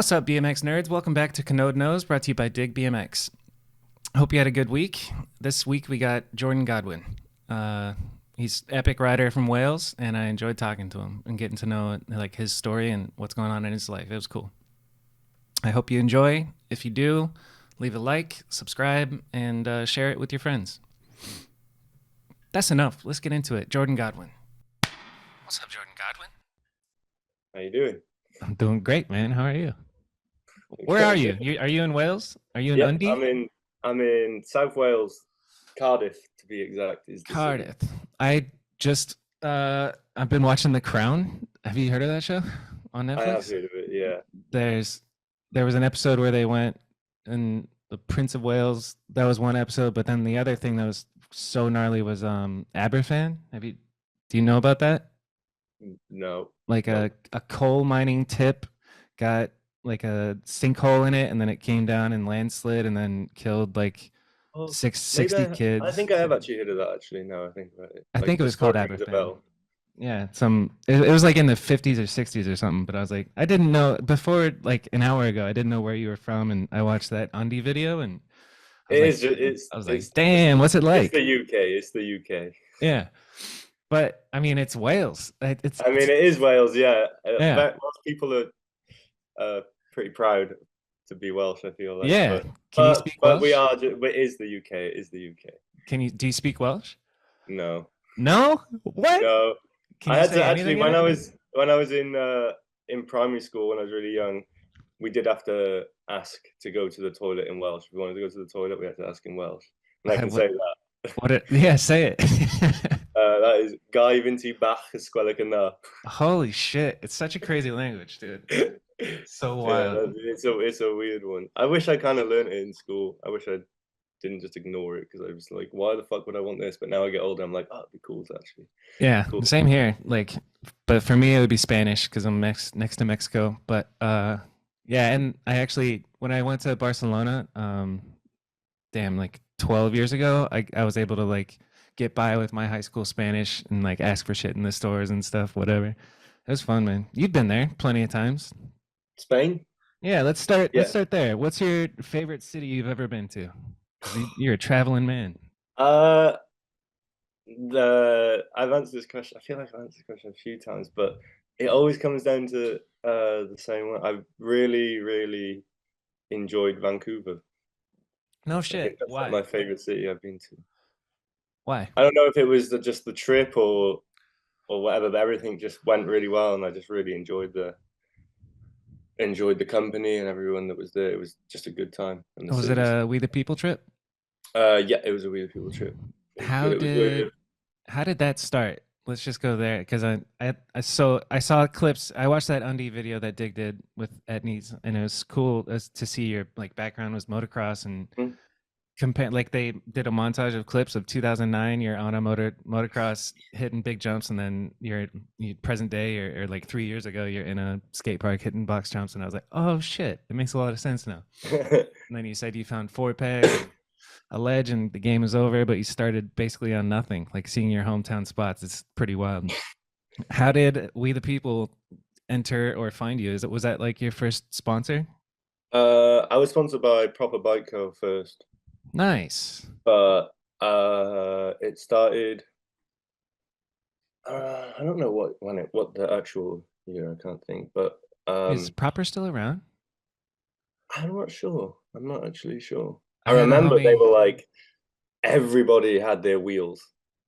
What's up, BMX nerds? Welcome back to KANODE Knows, brought to you by Dig BMX. Hope you had a good week. This week we got Jordan Godwin. He's epic rider from Wales, and I enjoyed talking to him and getting to know like his story and what's going on in his life. It was cool. I hope you enjoy. If you do, leave a like, subscribe, and share it with your friends. That's enough. Let's get into it. Jordan Godwin. What's up, Jordan Godwin? How you doing? I'm doing great, man. How are you? Where are you? Are you in Wales? Are you in Dundee? I'm in South Wales, Cardiff to be exact. Is the Cardiff. city. I just I've been watching The Crown. Have you heard of that show on Netflix? I have heard of it. Yeah. There was an episode where they went and the Prince of Wales. That was one episode, but then the other thing that was so gnarly was Aberfan. Do you know about that? No. Like a coal mining tip got like a sinkhole in it, and then it came down and landslid and then killed like 60 kids. I think I have actually heard of that. Actually, no, I think about it. I think it was called Aberfan. Yeah, it was like in the 50s or 60s or something. But I was like, I didn't know before, like an hour ago, I didn't know where you were from, and I watched that Undie video, and I was like, damn, what's it like? It's the UK. It's the UK. Yeah. But I mean, it's Wales. It is Wales. Yeah. Most people are pretty proud to be Welsh. I feel like. Yeah. Can you speak Welsh? It is the UK. It is the UK. Do you speak Welsh? No. No. What? No. I had to actually when I was in primary school when I was really young, we did have to ask to go to the toilet in Welsh. If we wanted to go to the toilet, we had to ask in Welsh. And I can say that. Yeah, say it. That is Gai Vinti Bach Esquelicana. Holy shit. It's such a crazy language, dude. So wild. Yeah, it's a weird one. I wish I kind of learned it in school. I wish I didn't just ignore it, because I was like, why the fuck would I want this? But now I get older, I'm like, oh, it'd be cool to actually. Yeah, cool. Same here. Like, but for me, it would be Spanish because I'm next to Mexico. But yeah, and I actually, when I went to Barcelona, like 12 years ago, I was able to like get by with my high school Spanish and like ask for shit in the stores and stuff, whatever. It was fun, man. You've been there plenty of times. Spain? Yeah, let's start there. What's your favorite city you've ever been to? You're a traveling man. I've answered this question. I feel like I've answered this question a few times, but it always comes down to the same one. I've really, really enjoyed Vancouver. No shit. Why? My favorite city I've been to. Why? I don't know if it was just the trip or whatever, but everything just went really well, and I just really enjoyed the company and everyone that was there. It was just a good time. Was it a WeThePeople trip? Yeah, it was a WeThePeople trip. How did that start? Let's just go there, because I saw clips. I watched that Undie video that Dig did with Etnies, and it was cool to see your like background was motocross, and compare, like they did a montage of clips of 2009. You're on a motocross hitting big jumps, and then you're present day or like 3 years ago you're in a skate park hitting box jumps, and I was like, oh shit, it makes a lot of sense now. And then you said you found 4-peg, a ledge, and the game is over, but you started basically on nothing, like seeing your hometown spots. It's pretty wild. How did WeThePeople enter or find you? Was that like your first sponsor? I was sponsored by Proper Bike Co first. Nice. But it started, I don't know what the actual year, I can't think, but is Proper still around? I'm not sure. I'm not actually sure. I remember they were like, everybody had their wheels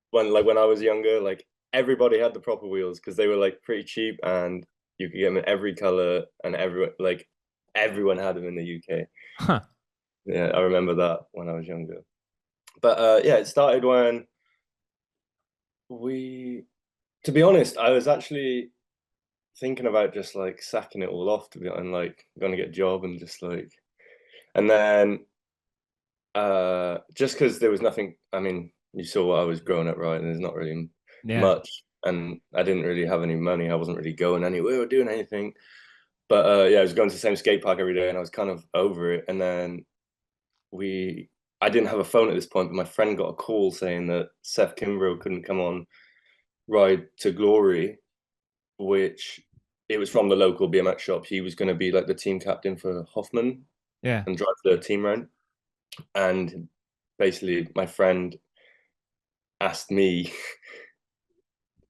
when I was younger. Like everybody had the Proper wheels because they were like pretty cheap, and you could get them in every color, and everyone had them in the UK. Huh. Yeah, I remember that when I was younger. But yeah, it started when to be honest, I was actually thinking about just like sacking it all off, to be honest, and like gonna get a job and just like, and then just because there was nothing. I mean, you saw what I was growing up, right? And there's not really much, and I didn't really have any money. I wasn't really going anywhere or doing anything. But yeah, I was going to the same skate park every day, and I was kind of over it. And then I didn't have a phone at this point, but my friend got a call saying that Seth Kimbrough couldn't come on Ride to Glory, which it was from the local BMX shop. He was going to be like the team captain for Hoffman Yeah. and drive the team round. And basically, my friend asked me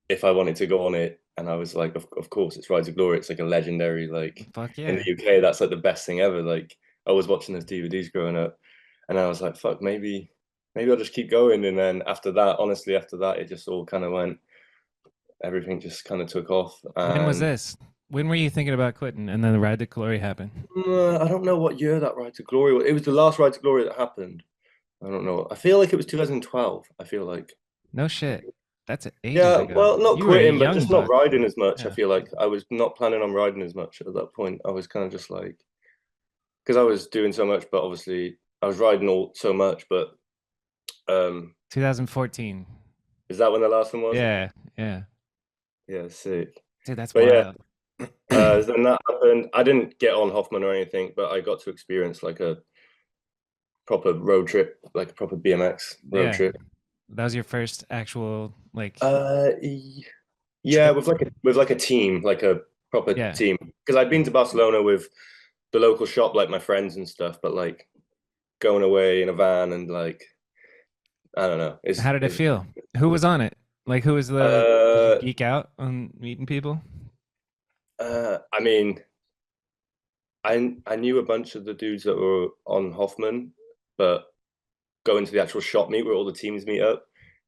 if I wanted to go on it, and I was like, of course, it's Ride to Glory. It's like a legendary, like Fuck in yeah. the UK, that's like the best thing ever. Like I was watching those DVDs growing up, and I was like, fuck, maybe I'll just keep going. And then after that, honestly, after that, it just all kind of went. Everything just kind of took off. When was And this? When were you thinking about quitting? And then the Ride to Glory happened. I don't know what year that Ride to Glory was. It was the last Ride to Glory that happened. I don't know. I feel like it was 2012. I feel like. No shit. That's ages Yeah, ago. well, not You were a quitting, but young just not buck. riding as much. I Yeah. feel like I was not planning on riding as much at that point. I was kind of just like, because I was doing so much, but obviously I was riding all so much. But 2014. is that when the last one was? Yeah. Yeah. Yeah, sick. Dude, that's But yeah, wild. then that happened. I didn't get on Hoffman or anything, but I got to experience like a proper road trip, like a proper BMX road Yeah. trip. That was your first actual like Yeah, trip. with like a team, like a proper Yeah. team. Because I'd been to Barcelona with the local shop, like my friends and stuff, but like going away in a van and like I don't know. How did it feel? Who was on it? Like who was the did you uh geek out on meeting people? I mean, I knew a bunch of the dudes that were on Hoffman, but going to the actual shop meet where all the teams meet up,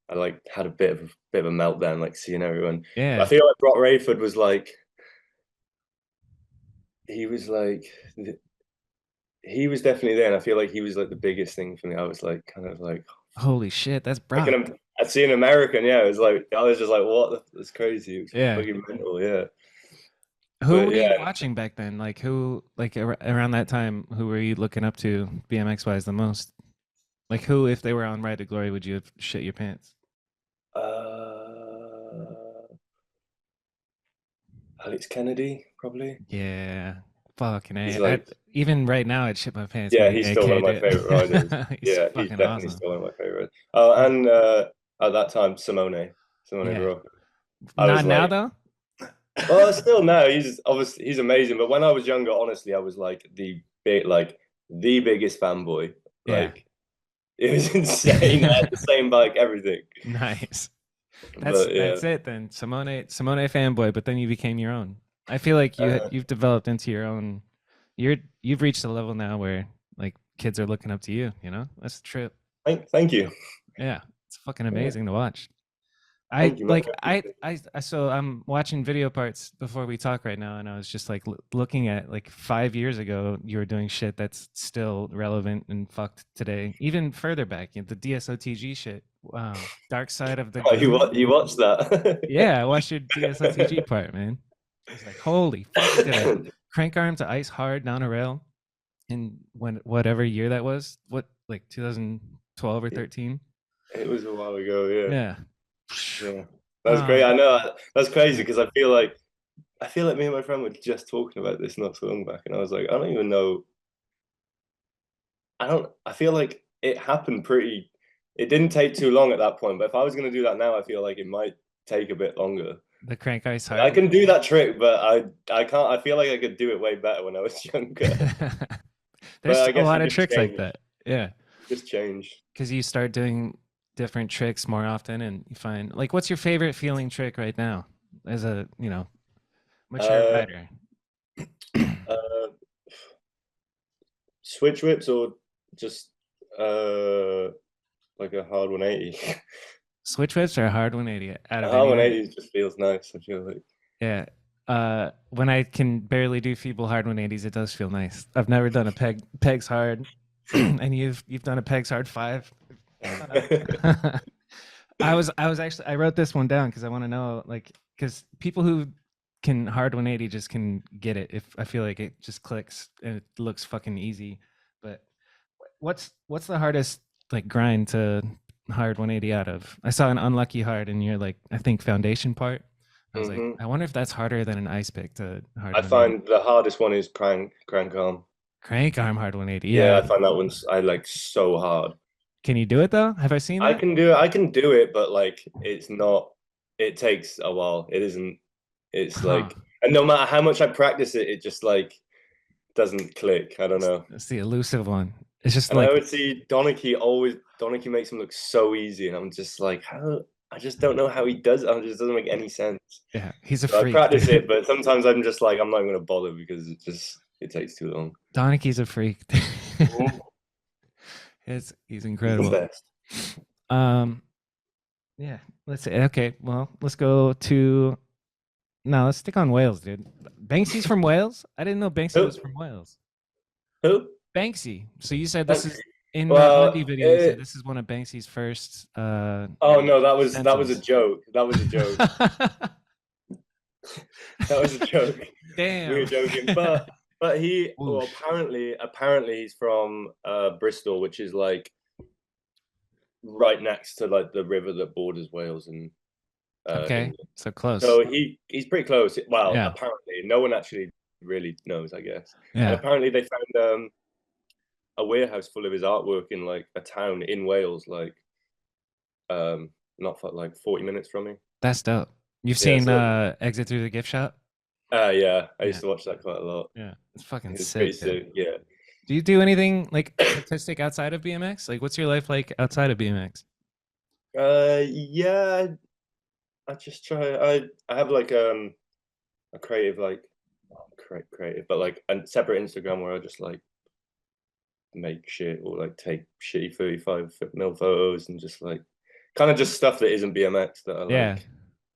I like had a bit of a meltdown, like seeing everyone. But I Yeah. feel like Brock Rayford was like he was like he was definitely there, and I feel like he was like the biggest thing for me. I was like kind of like Holy shit, that's like Brock. I'd see an American, yeah. It was like I was just like, what? That's crazy. It was Yeah. fucking mental, yeah. Who But were you yeah, watching back then? Like who like around that time, who were you looking up to BMX wise the most? Like who, if they were on Ride to Glory, would you have shit your pants? Alex Kennedy probably. Yeah. Fucking He's A. like, Even right now I'd shit my pants yeah, making he's still one AK of my do favorite riders. it. He's Yeah, he's fucking definitely awesome. still one of my favorite. Oh, He's and at that time, Simone yeah. Brook. I was Not now like, though? well, still no, he's amazing. But when I was younger, honestly, I was like the biggest fanboy. Yeah. Like it was insane. I had the same bike, everything. Nice. But yeah, That's it then. Simone fanboy, but then you became your own. I feel like uh, you've developed into your own. You've reached a level now where like kids are looking up to you, you know? That's a trip. thank you. Yeah. It's fucking Yeah, amazing to watch. I thank you, man. like so I'm watching video parts before we talk right now, and I was just like looking at like 5 years ago you were doing shit that's still relevant and fucked today, even further back, you know, the DSOTG shit. Wow, Dark Side of the Oh, Goon. you watched that? Yeah, I watched your DSOTG part, man. I was like, holy fuck, he did a crank arm to ice hard down a rail in when whatever year that was. What, like 2012 or 13? It was a while ago, yeah. Yeah. Yeah. That's great. Um, I know that's crazy yeah. because I feel like me and my friend were just talking about this not so long back, and I was like, I don't even know. I feel like it happened pretty. It didn't take too long at that point, but if I was gonna do that now, I feel like it might take a bit longer. The crank ice I hard. can do that trick, but I can't. I feel like I could do it way better when I was younger. But There's I a guess lot of tricks like that. Yeah. you just change. Because you start doing different tricks more often and you find like what's your favorite feeling trick right now as a, you know, mature Uh, rider? uh, switch whips or just uh like a hard 180. Switch whips or a hard 180 out A of hard anything? 180 just feels nice. I feel like. Yeah. When I can barely do feeble hard 180s, it does feel nice. I've never done a pegs hard, and you've done a pegs hard 5. I was actually I wrote this one down because I want to know like because people who can hard 180 just can get it. If I feel like it just clicks and it looks fucking easy. But what's the hardest like grind to hard 180 out of? I saw an unlucky hard and you're like I think foundation part. I was like Hmm. I wonder if that's harder than an ice pick to hard I 180. find the hardest one is crank arm. Crank arm hard 180. Yeah, Yeah. I find that one's I like so hard. Can you do it though? Have I seen I that? can do it. I can do it, but like it's not. It takes a while. It isn't. It's Huh. like And no matter how much I practice it, it just like doesn't click. I don't know. It's the elusive one. It's just And I like, would see Donachie makes him look so easy, and I'm just like, how? I just don't know how he does it. It just doesn't make any sense. yeah, he's a So I freak, practice dude. it, but sometimes I'm just like, I'm not going to bother because it takes too long. Donachie's a freak. He's He's the incredible. best. Yeah, let's say, okay, well, let's go to, no, let's stick on Wales, dude. Banksy's from Wales? I didn't know Banksy was from Wales. Who? Banksy. So you said this is in the Well, Undie video. You said this is one of Banksy's first. Oh no, that was a joke. That was a joke. That was a joke. Damn. We were joking, but he well apparently he's from Bristol, which is like right next to like the river that borders Wales and okay, England. so close. So he's pretty close. Well, yeah. Apparently, no one actually really knows, I guess. Yeah. And apparently, they found a warehouse full of his artwork in like a town in Wales, like not for, like 40 minutes from me. That's dope. You've seen Exit Through the Gift Shop? Yeah, I used to watch that quite a lot. Yeah, it's fucking sick. Yeah. Do you do anything like artistic outside of BMX? Like, what's your life like outside of BMX? Yeah, I just try. I have like a creative, like creative, but like a separate Instagram where I just like make shit or like take shitty 35mm photos and just like kind of just stuff that isn't BMX that I like.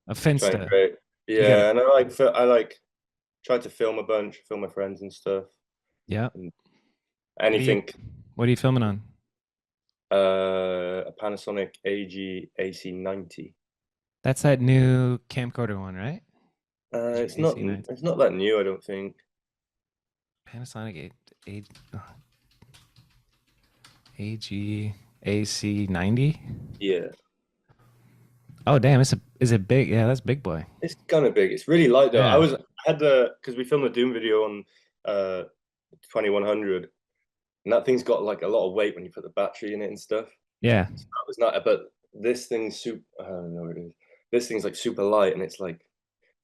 A Finsta. Yeah, and I like try to film a bunch, film my friends and stuff. Yeah. And anything. What are you filming on? A Panasonic AG AC90. That's that new camcorder one, right? It's not that new, I don't think. Panasonic AG AC90. Yeah. Oh damn! Is it big? Yeah, that's big boy. It's kind of big. It's really light though. Yeah. I had because we filmed a Doom video on 2100, and that thing's got like a lot of weight when you put the battery in it and stuff. Yeah. So that was not. But this thing's super. I don't know what it is. This thing's like super light, and it's like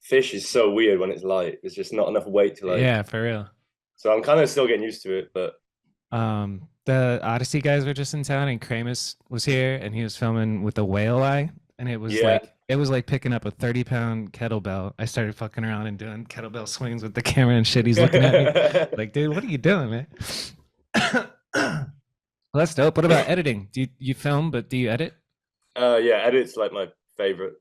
fish is so weird when it's light. There's just not enough weight to like. Yeah, for real. So I'm kind of still getting used to it, but. The Odyssey guys were just in town, and Kramus was here, and he was filming with a whale eye, and it was like picking up a 30-pound kettlebell. I started fucking around and doing kettlebell swings with the camera and shit. He's looking at me like, dude, what are you doing, man? Well, that's dope. What about editing? Do you film, but do you edit? Yeah, edit's like my favorite.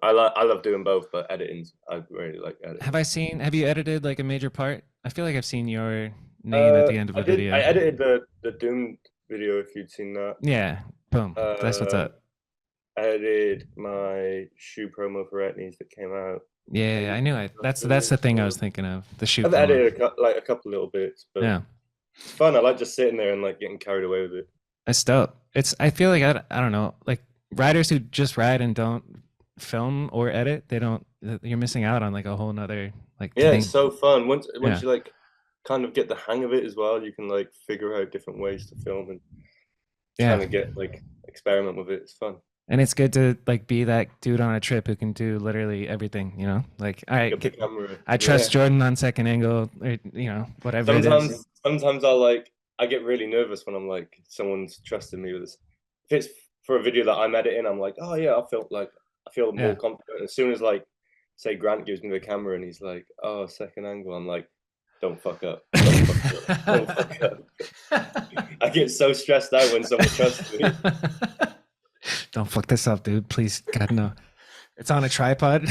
I love doing both, but editing's I really like editing. Have you edited like a major part? I feel like I've seen your name at the end of a video. I edited the Doom video, if you'd seen that. Yeah, boom. That's what's up. I edited my shoe promo for Etnies that came out. Yeah, I knew it. That's the thing I was thinking of. The shoe. I've edited a couple little bits, but yeah, it's fun. I like just sitting there and like getting carried away with it. That's dope. I feel like I don't know, like riders who just ride and don't film or edit, you're missing out on like a whole nother like thing. It's so fun once you like kind of get the hang of it as well. You can like figure out different ways to film and kind of get like experiment with it. It's fun, and it's good to like be that dude on a trip who can do literally everything, you know, like all right, I trust Jordan on second angle, or you know, whatever. Sometimes I get really nervous when I'm like someone's trusting me with this. If it's for a video that I'm editing, I'm like, oh yeah, I feel more confident. As soon as like, say Grant gives me the camera and he's like, oh, second angle, I'm like, don't fuck up. Don't fuck up. I get so stressed out when someone trusts me. Don't fuck this up, dude. Please, God, no. It's on a tripod.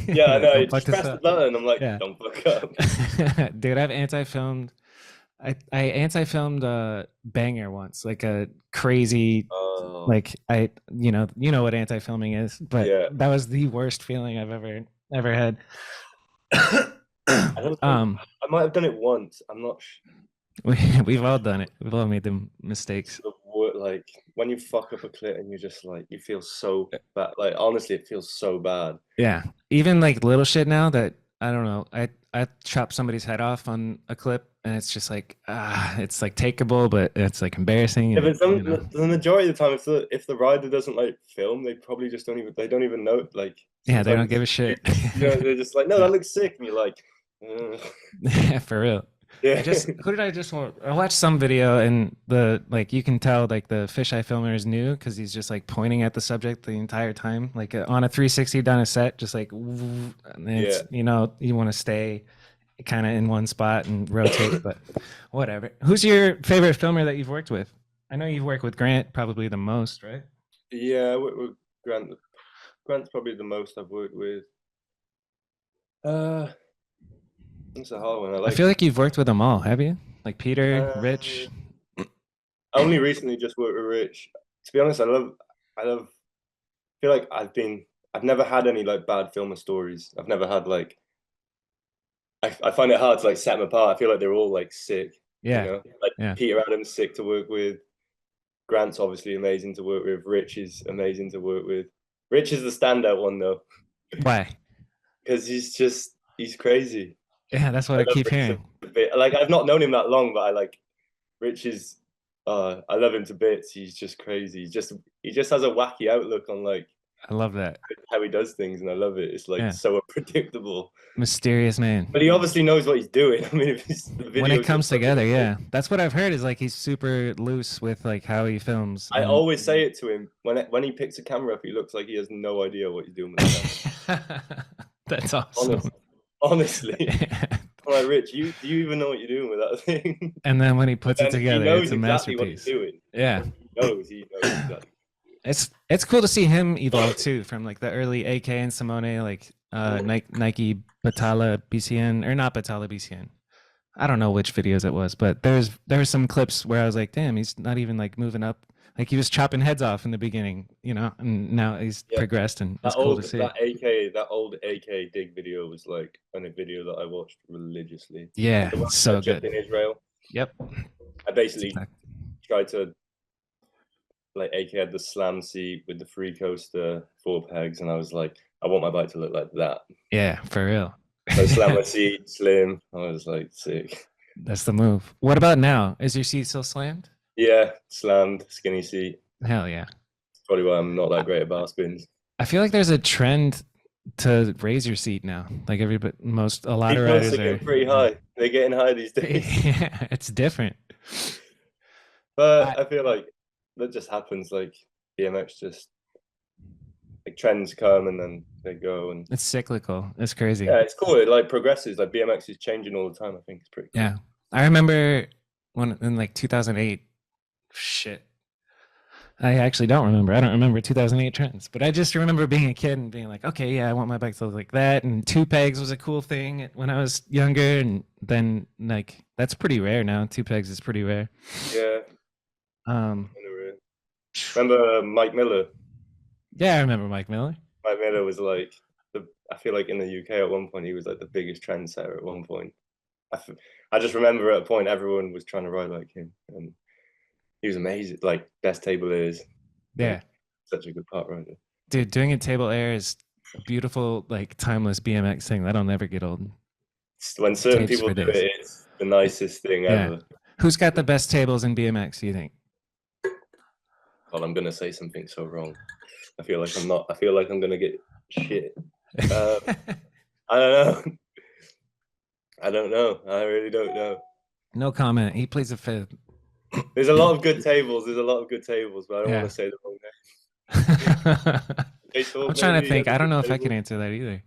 Yeah, I know. You just press the button. I'm like, don't fuck up. Dude, I've anti-filmed. I anti-filmed Banger once, like a crazy, like you know what anti-filming is, but that was the worst feeling I've ever had. I might have done it once. I'm not sure. We've all done it. We've all made the mistakes. Like when you fuck up a clip and you're just like, you feel so bad. Like honestly, it feels so bad. Yeah, even like little shit now that I don't know. I chop somebody's head off on a clip, and it's just like it's like takeable, but it's like embarrassing, Yeah, and but you know. the majority of the time, if the rider doesn't like film, they probably just don't even know. Like Yeah, they sometimes, don't give a shit. they're just like, no, that looks sick, and you're like, Yeah, for real. yeah, Who did I just watch? I watched some video and the like you can tell like the fisheye filmer is new because he's just like pointing at the subject the entire time, like on a 360 down a set, just like and yeah. it's you want to stay kind of in one spot and rotate, but whatever. Who's your favorite filmer that you've worked with? I know you've worked with Grant probably the most, right? Yeah, with Grant. Grant's probably the most I've worked with. Uh, it's a hard one. I I feel like. like you've worked with them all, have you? Like Peter, Uh, Rich. I only recently just worked with Rich. To be honest, I love. I feel like I've never had any like bad filmer stories. I've never had like. I find it hard to like set them apart. I feel like they're all like sick. You Yeah, know, like yeah. Peter Adams, sick to work with. Grant's obviously amazing to work with. Rich is amazing to work with. Rich is the standout one though, Why? because he's crazy. Yeah, that's what I I love keep Rich hearing. a bit. Like I've not known him that long, but I like Rich is. I love him to bits. He's just crazy. He just has a wacky outlook on like I love that. how he does things, and I love it. It's like Yeah. so unpredictable. Mysterious But man. he obviously knows what he's doing. I mean, if the When it videos look comes good, together, yeah. That's what I've heard is like he's super loose with like how he films I and always say it to him when he picks a camera up. He looks like he has no idea what he's doing with the camera. that's awesome. Honestly, I'm like, Rich, do you even know what you're doing with that thing? And then when he puts it And he together, it's knows a exactly what he's masterpiece. doing. Yeah. He knows exactly. It's cool to see him evolve too from like the early AK and Simone, like Nike Batala BCN or not Batala BCN. I don't know which videos it was, but there were some clips where I was like, damn, he's not even like moving up. Like he was chopping heads off in the beginning, and now he's Yeah, progressed, and it's cool to see. that old AK dig video was like a video that I watched religiously. Yeah, The one so just in good. Israel. Yep. I basically tried to like AK had the slam seat with the free coaster, 4 pegs, and I was like, I want my bike to look like that. Yeah, for real. So slammer seat, slim. I was like, sick. That's the move. What about now? Is your seat still slammed? Yeah, slammed, skinny seat. Hell yeah. That's probably why I'm not that great at bar spins. I feel like there's a trend to raise your seat now. Like a lot of riders Are getting pretty high. They're getting high these days. Yeah, it's different. But I feel like that just happens. Like BMX just like trends come and then they go, and it's cyclical. It's crazy. yeah, it's cool. It like progresses. Like BMX is changing all the time. I think it's pretty cool. Yeah. I remember when in like 2008, shit. I actually don't remember. I don't remember 2008 trends, but I just remember being a kid and being like, okay, yeah, I want my bike to look like that. And 2 pegs was a cool thing when I was younger. And then like, that's pretty rare now. 2 pegs is pretty rare. Yeah. Remember Mike Miller? Yeah, I remember Mike Miller. Mike Miller was like I feel like in the UK at one point he was like the biggest trendsetter at one point. I just remember at a point everyone was trying to ride like him, and he was amazing. Like best table is. Yeah. Like, such a good part rider. Dude, doing a table air is a beautiful, like timeless BMX thing. That'll never get old. When certain people do it, it's the nicest thing ever. Who's got the best tables in BMX, do you think? Well, I'm gonna say something so wrong. I feel like I'm not. I feel like I'm gonna get shit. I don't know. I don't know. I really don't know. No comment. He plays a fifth. There's a lot of good tables. But I don't want to say the wrong name. I'm trying to think. I don't know if I can answer that either.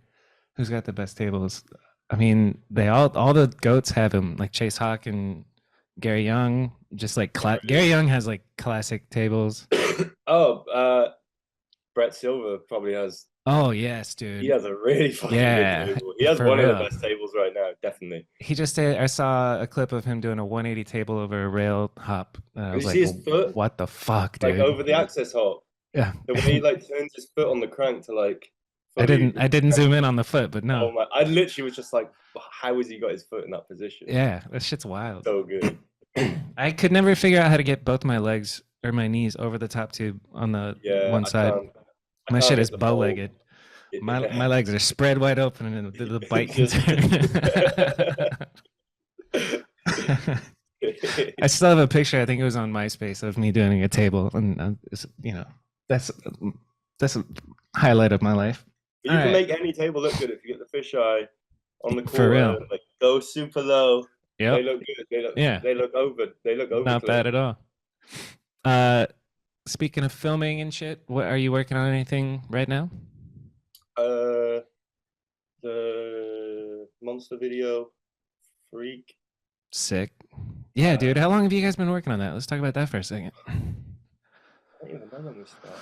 Who's got the best tables? I mean, all the goats have him, like Chase Hawk and Gary Young. Just like Gary Young has like classic tables. Brett Silver probably has. Oh yes, dude. He has a really fucking good table. He has one of the best tables right now, definitely. He just did. I saw a clip of him doing a 180 table over a rail hop. I was like, his foot? What the fuck, dude? Like over the access hop. Yeah. The way he like turns his foot on the crank to like. I didn't zoom in on the foot, but no. Oh my! I literally was just like, how has he got his foot in that position? Yeah, that shit's wild. So good. I could never figure out how to get both my legs or my knees over the top tube on the one side. My shit is bow-legged. My legs are spread wide open and the bike can Just turn. I still have a picture. I think it was on MySpace of me doing a table, and that's that's a highlight of my life. You can make any table look good if you get the fisheye on the For quarter, real. like go super low. They Yep. look good. Yeah. They look over. They look over Not clean. bad at all. Uh, Speaking of filming and shit, what are you working on? Anything right now? The monster video, Freak. Sick. Yeah, dude. How long have you guys been working on that? Let's talk about that for a second. I don't even know when we started.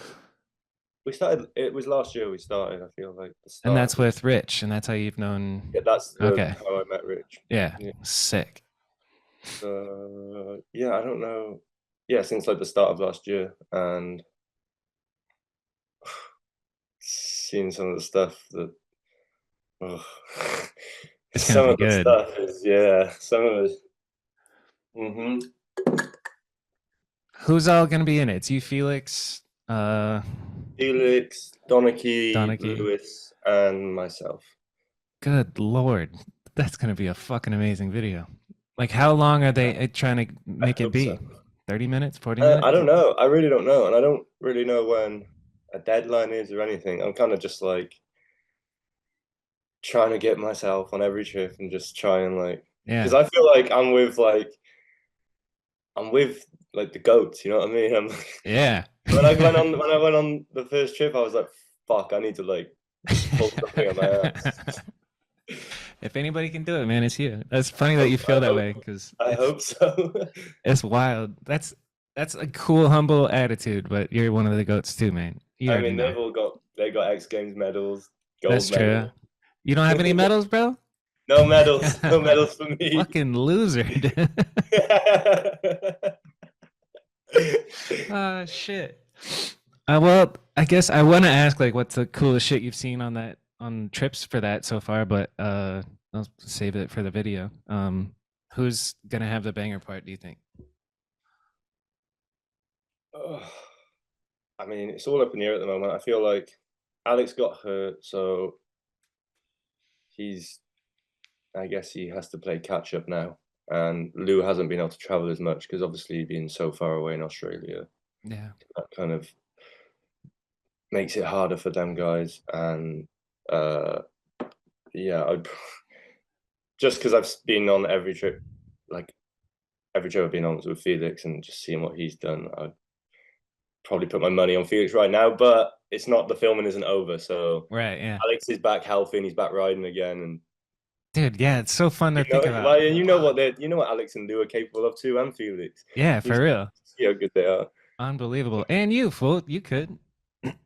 We started. It was last year. We started. I feel like the start. And that's with Rich, and that's how you've known. Yeah, that's okay. How I met Rich. Yeah. Sick. Yeah, I don't know. Yeah, since like the start of last year, and seeing some of the stuff that. Oh, It's gonna some be of the good. stuff is some of it. Mm-hmm. Who's all gonna be in it? It's you, Felix, Felix, Donachie, Lewis, and myself. Good lord, that's gonna be a fucking amazing video. Like, how long are they trying to make it be? 30 minutes, 40 minutes? I don't know. I really don't know, and I don't really know when a deadline is or anything. I'm kind of just like trying to get myself on every trip and just try and like, because I feel like I'm with like the goats, you know what I mean? Yeah. When I went on the first trip, I was like, fuck, I need to like pull something on my ass. If anybody can do it, man, it's you. That's funny that you feel that way, because I hope so. It's wild. That's a cool, humble attitude, but you're one of the goats too, man. I mean, they got X Games medals, gold That's medal. true. You don't have any medals, bro? No medals. No medals for me. Fucking loser. Shit. Well, I guess I want to ask, like, what's the coolest shit you've seen on trips for that so far, but I'll save it for the video. Who's gonna have the banger part, do you think? I mean, it's all up in the air at the moment. I feel like Alex got hurt, so I guess he has to play catch up now. And Lou hasn't been able to travel as much because obviously being so far away in Australia, that kind of makes it harder for them guys. And yeah, just because I've been on every trip, like every trip I've been on was with Felix, and just seeing what he's done, I'd probably put my money on Felix right now. But it's not, the filming isn't over, so Alex is back healthy and he's back riding again. And dude, yeah, it's so fun to think about. Like, you know what Alex and Lou are capable of too, and Felix. Yeah, for real. See how good they are. Unbelievable. And you, fool, you could.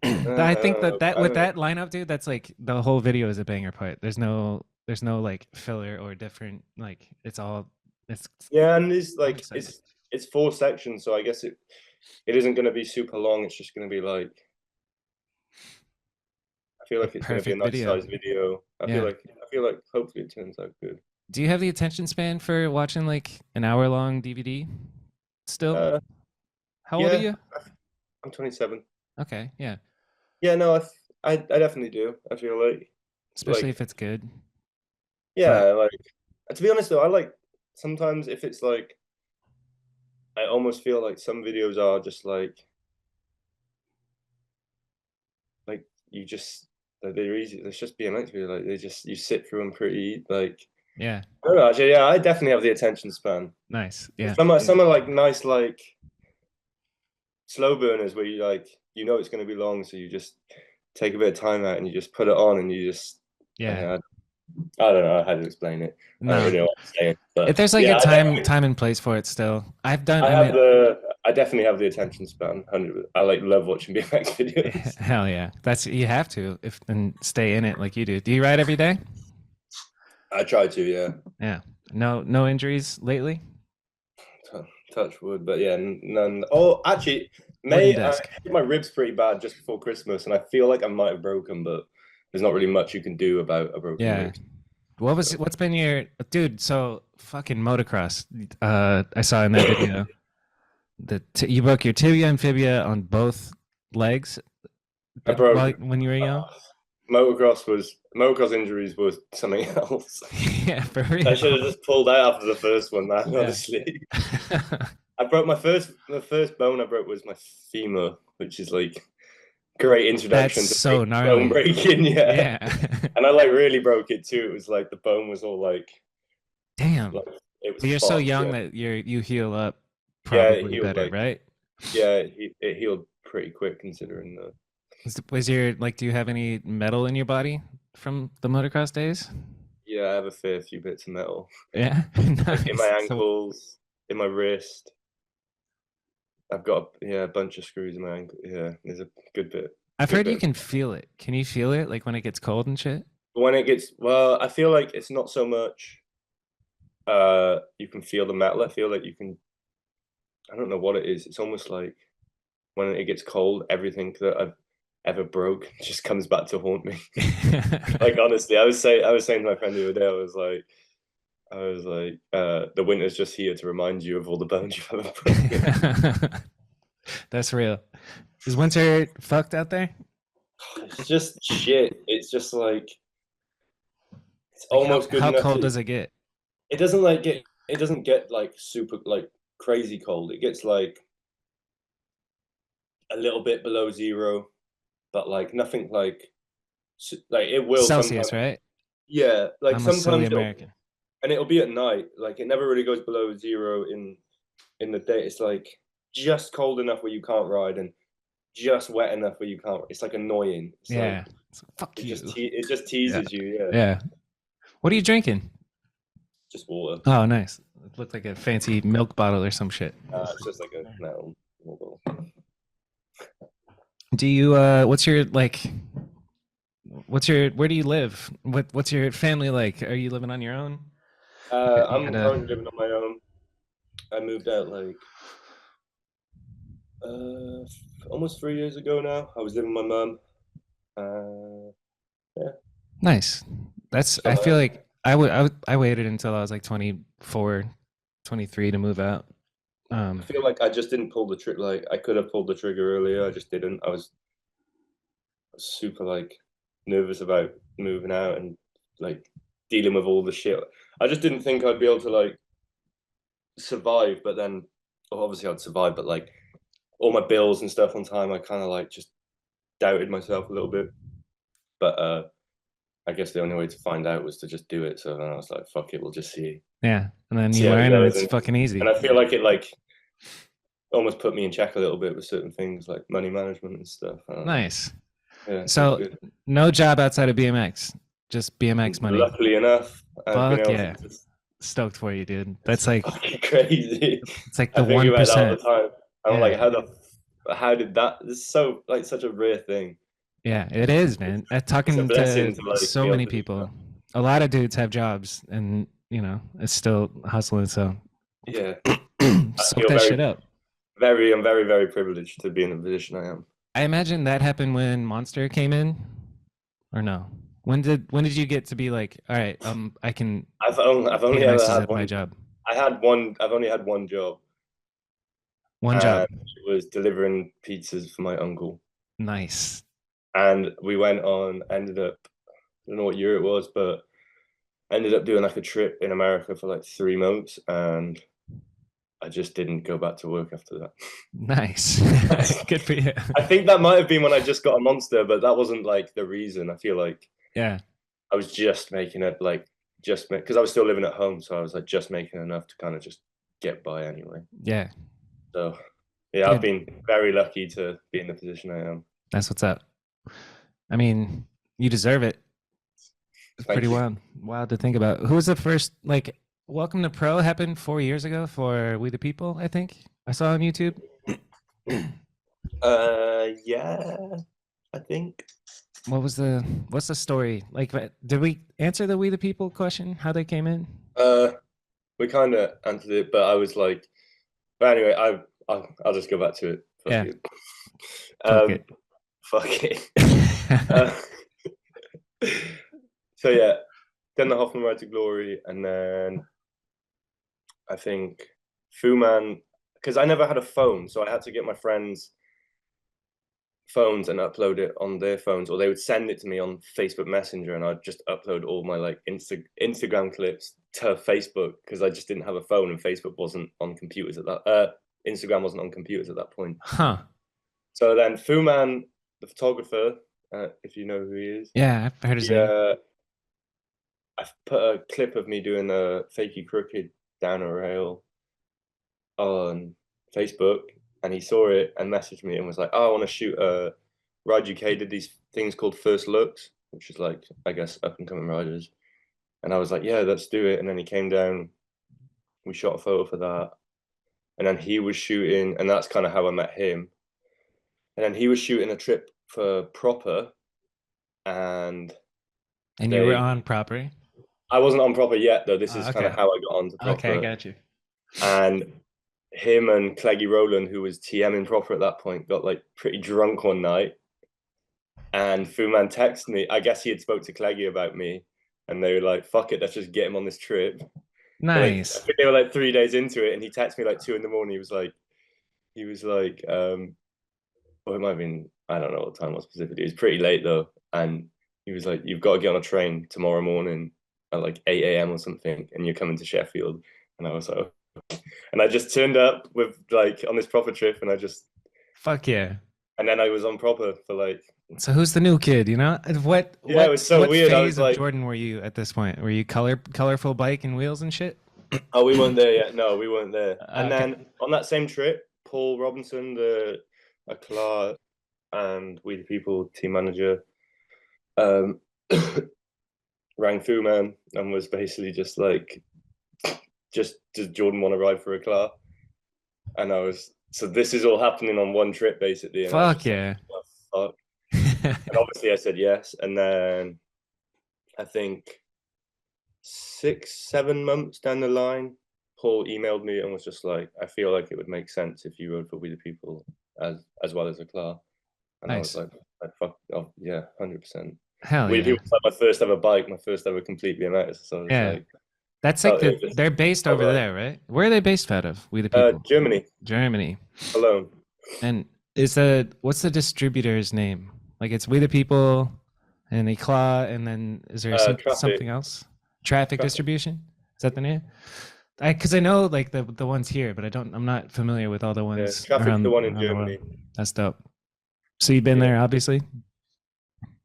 I think that with that lineup, dude, that's like the whole video is a banger part. There's no like filler or different, like it's yeah, and it's like it's 4 sections, so I guess it isn't going to be super long. It's just going to be like, I feel like it's going to be a nice size video. I feel like hopefully it turns out good. Do you have the attention span for watching like an hour-long DVD still? How old are you? I'm 27. Okay, yeah. Yeah, no, I definitely do. I feel like, especially if it's good. Yeah, like, to be honest though, I like sometimes if it's like, I almost feel like some videos are just like you just, they're easy. It's just BMX video. Like you sit through them pretty like. Yeah. I don't know, actually, yeah, I definitely have the attention span. Nice. Yeah. Some are like nice, like slow burners where you like, it's going to be long, so you just take a bit of time out and you just put it on and you just. Yeah. I don't know how to explain it. No. I don't really know what I'm saying. But if there's like a time and place for it still. I definitely have the attention span. 100. I love watching BMX videos. Hell yeah. You have to and stay in it like you do. Do you ride every day? I try to, yeah. Yeah. No injuries lately? Touch wood, but yeah, none. Oh, actually, I hit my ribs pretty bad just before Christmas, and I feel like I might have broken, but there's not really much you can do about a broken rib. What's been your dude? So fucking motocross. I saw in that video you broke your tibia and fibia on both legs. I broke when you were young. motocross injuries was something else. Yeah, for I real. should have just pulled out after the first one, man. Yeah. Honestly, I broke my first bone I broke was my femur, which is like great That's introduction to so bone gnarly. breaking. Yeah, Yeah. and I like really broke it too. It was like the bone was all Damn. like it was But you're so fucked. young Yeah, that you heal up yeah, it probably healed better, like right? it healed pretty quick considering the. Was your like, do you have any metal in your body from the motocross days? Yeah, I have a fair few bits of metal, Yeah. like in my Nice. So ankles, in my wrist. I've got a bunch of screws in my ankle. Yeah, there's a good bit, I've good heard you bit. can feel it. Can you feel it like when it gets cold and shit? When it gets I feel like it's not so much. You can feel the metal. I feel like you can. I don't know what it is. It's almost like when it gets cold, everything that I've ever broke just comes back to haunt me. Like honestly, I was saying to my friend the other day, the winter's just here to remind you of all the bones you've ever broken. That's real. Is winter fucked out there? It's just shit. It's just like it's Like almost good how enough cold to. does it get? It doesn't get like super like crazy cold. It gets like a little bit below zero, but like nothing like it will sometimes. Celsius, right? Yeah, like I'm a silly sometimes it'll American. and it'll be at night. Like it never really goes below zero in the day. It's like just cold enough where you can't ride and just wet enough where you can't. It's like annoying. It's like Yeah. So, fuck you. it just Yeah. teases you. Yeah, Yeah. What are you drinking? just water. Oh, nice. It looked like a fancy milk bottle or some shit. It's just like a metal. Do you what's your like where do you live? What's your family like? Are you living on your own? You I'm got a currently living on my own. I moved out like almost 3 years ago now. I was living with my mum. Yeah, nice. That's just on I my feel own. like I waited until I was like 24, 23 to move out. I feel like I just didn't pull the trigger. Like I could have pulled the trigger earlier. I just didn't. I was super like nervous about moving out and like dealing with all the shit. I just didn't think I'd be able to like survive. But then, well, obviously, I'd survive. But like all my bills and stuff on time, I kind of like just doubted myself a little bit. But I guess the only way to find out was to just do it. So then I was like, fuck it, we'll just Yeah, and then see you how it learn and goes. it's fucking And easy. I feel like it like almost put me in check a little bit with certain things like money management and stuff. I don't know. Nice. Yeah, it feels So good. no job outside of BMX, just BMX money. Luckily enough, I've been Fuck able to yeah. just. Stoked for you, dude. It's That's like fucking crazy. it's like I the think one about that all the percent. time. I'm Yeah. like, how did that? This is so like such a rare thing. Yeah, it is, man. It's a Talking to blessing to like so be able many to do people, that. a lot of dudes have jobs and, it's still hustling. So Yeah, I soak feel that shit up. I'm very, very privileged to be in the position I am. I imagine that happened when Monster came in, or no? When did you get to be like, all right, I can I've only ever BMX is had at my one. job. I've only had one job, One and job. it was delivering pizzas for my uncle. Nice. And we went on. Ended up. I don't know what year it was, but ended up doing like a trip in America for like 3 months, and I just didn't go back to work after that. Nice. Good for you. I think that might have been when I just got a monster, but that wasn't like the reason. I feel like Yeah. I was just making it like because I was still living at home, so I was like just making enough to kind of just get by anyway. Yeah. So yeah, I've Dude, been very lucky to be in the position I am. that's what's up. I mean, you deserve it. It's pretty Thank you. wild to think about. Who was the first like Welcome to Pro happened 4 years ago for We the People, I think. I saw on YouTube. Yeah, I think. What's the story? Like did we answer the We the People question? How they came in? We kind of answered it, but I was like, but anyway, I'll just go back to it. Fuck Yeah, it. fuck it. Fuck it. Uh, so yeah, then the Hoffman Ride to Glory, and then I think Fu Man, because I never had a phone, so I had to get my friends phones and upload it on their phones, or they would send it to me on Facebook Messenger, and I'd just upload all my like Instagram clips to Facebook because I just didn't have a phone and Facebook wasn't on computers at that. Instagram wasn't on computers at that point. Huh. So then Fu Man, the photographer, if you know who he is. Yeah, I've heard his name. I put a clip of me doing a fakie crooked down a rail on Facebook, and he saw it and messaged me and was like, "Oh, I want to shoot a Ride UK did these things called First Looks, which is like, I guess, up and coming riders." And I was like, "Yeah, let's do it." And then he came down, we shot a photo for that, and then he was shooting, and that's kind of how I met him. And then he was shooting a trip for Proper, and you were on Proper? I wasn't on Proper yet, though. This is kind of how I got onto Proper. Okay, I got you. And him and Cleggy Rowland, who was TM in Proper at that point, got like pretty drunk one night. And Fu Man texted me. I guess he had spoke to Cleggy about me, and they were like, "Fuck it, let's just get him on this trip." Nice. Like, I think they were like 3 days into it, and he texted me like 2 a.m. He was like, well, it might have been, I don't know what time it was specifically. It was pretty late though, and he was like, "You've got to get on a train tomorrow morning at like 8 a.m. or something, and you're coming to Sheffield." And I was like, okay. And I just turned up with like on this Proper trip, and I just fuck yeah. And then I was on Proper for like. So who's the new kid? You know what? Yeah, it was so weird. What phase I was of like, Jordan were you at this point? Were you colorful bike and wheels and shit? Oh, we weren't there yet. No, we weren't there. And then on that same trip, Paul Robinson, the Eclat and We the People team manager, rang Fu Man and was basically just like, does Jordan want to ride for Eclat? And I was, so this is all happening on one trip basically. And fuck yeah. Like, oh, fuck. And obviously I said yes. And then I think 6-7 months down the line, Paul emailed me and was just like, "I feel like it would make sense if you rode for We the People as well as Eclat." And nice. I was like, "Fuck, oh, yeah, 100%." Hell We yeah. the People was like my first ever bike, my first ever complete BMX. So yeah. Like, that's like they're based over there, right? Where are they based out of? We the People. Germany. Alone. And what's the distributor's name? Like it's We the People and Eclat, and then is there something else? Traffic Distribution? Is that the name? Because I know like the ones here, but I'm not familiar with all the ones. Yeah, Traffic's the one in Germany. That's dope. So you've been there, obviously.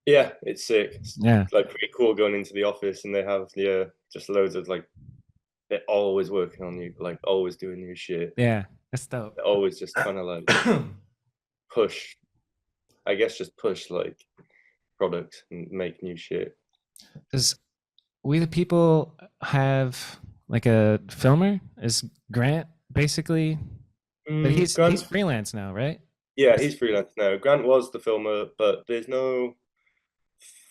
Yeah, it's sick. It's yeah, like pretty cool going into the office, and they have just loads of like, they're always working on you, like always doing new shit. Yeah, that's dope. They're always just trying to like push, I guess, just push like products and make new shit. Does We the People have like a filmer? Is Grant basically? But he's freelance now, right? Yeah, he's freelance now. Grant was the filmer, but there's no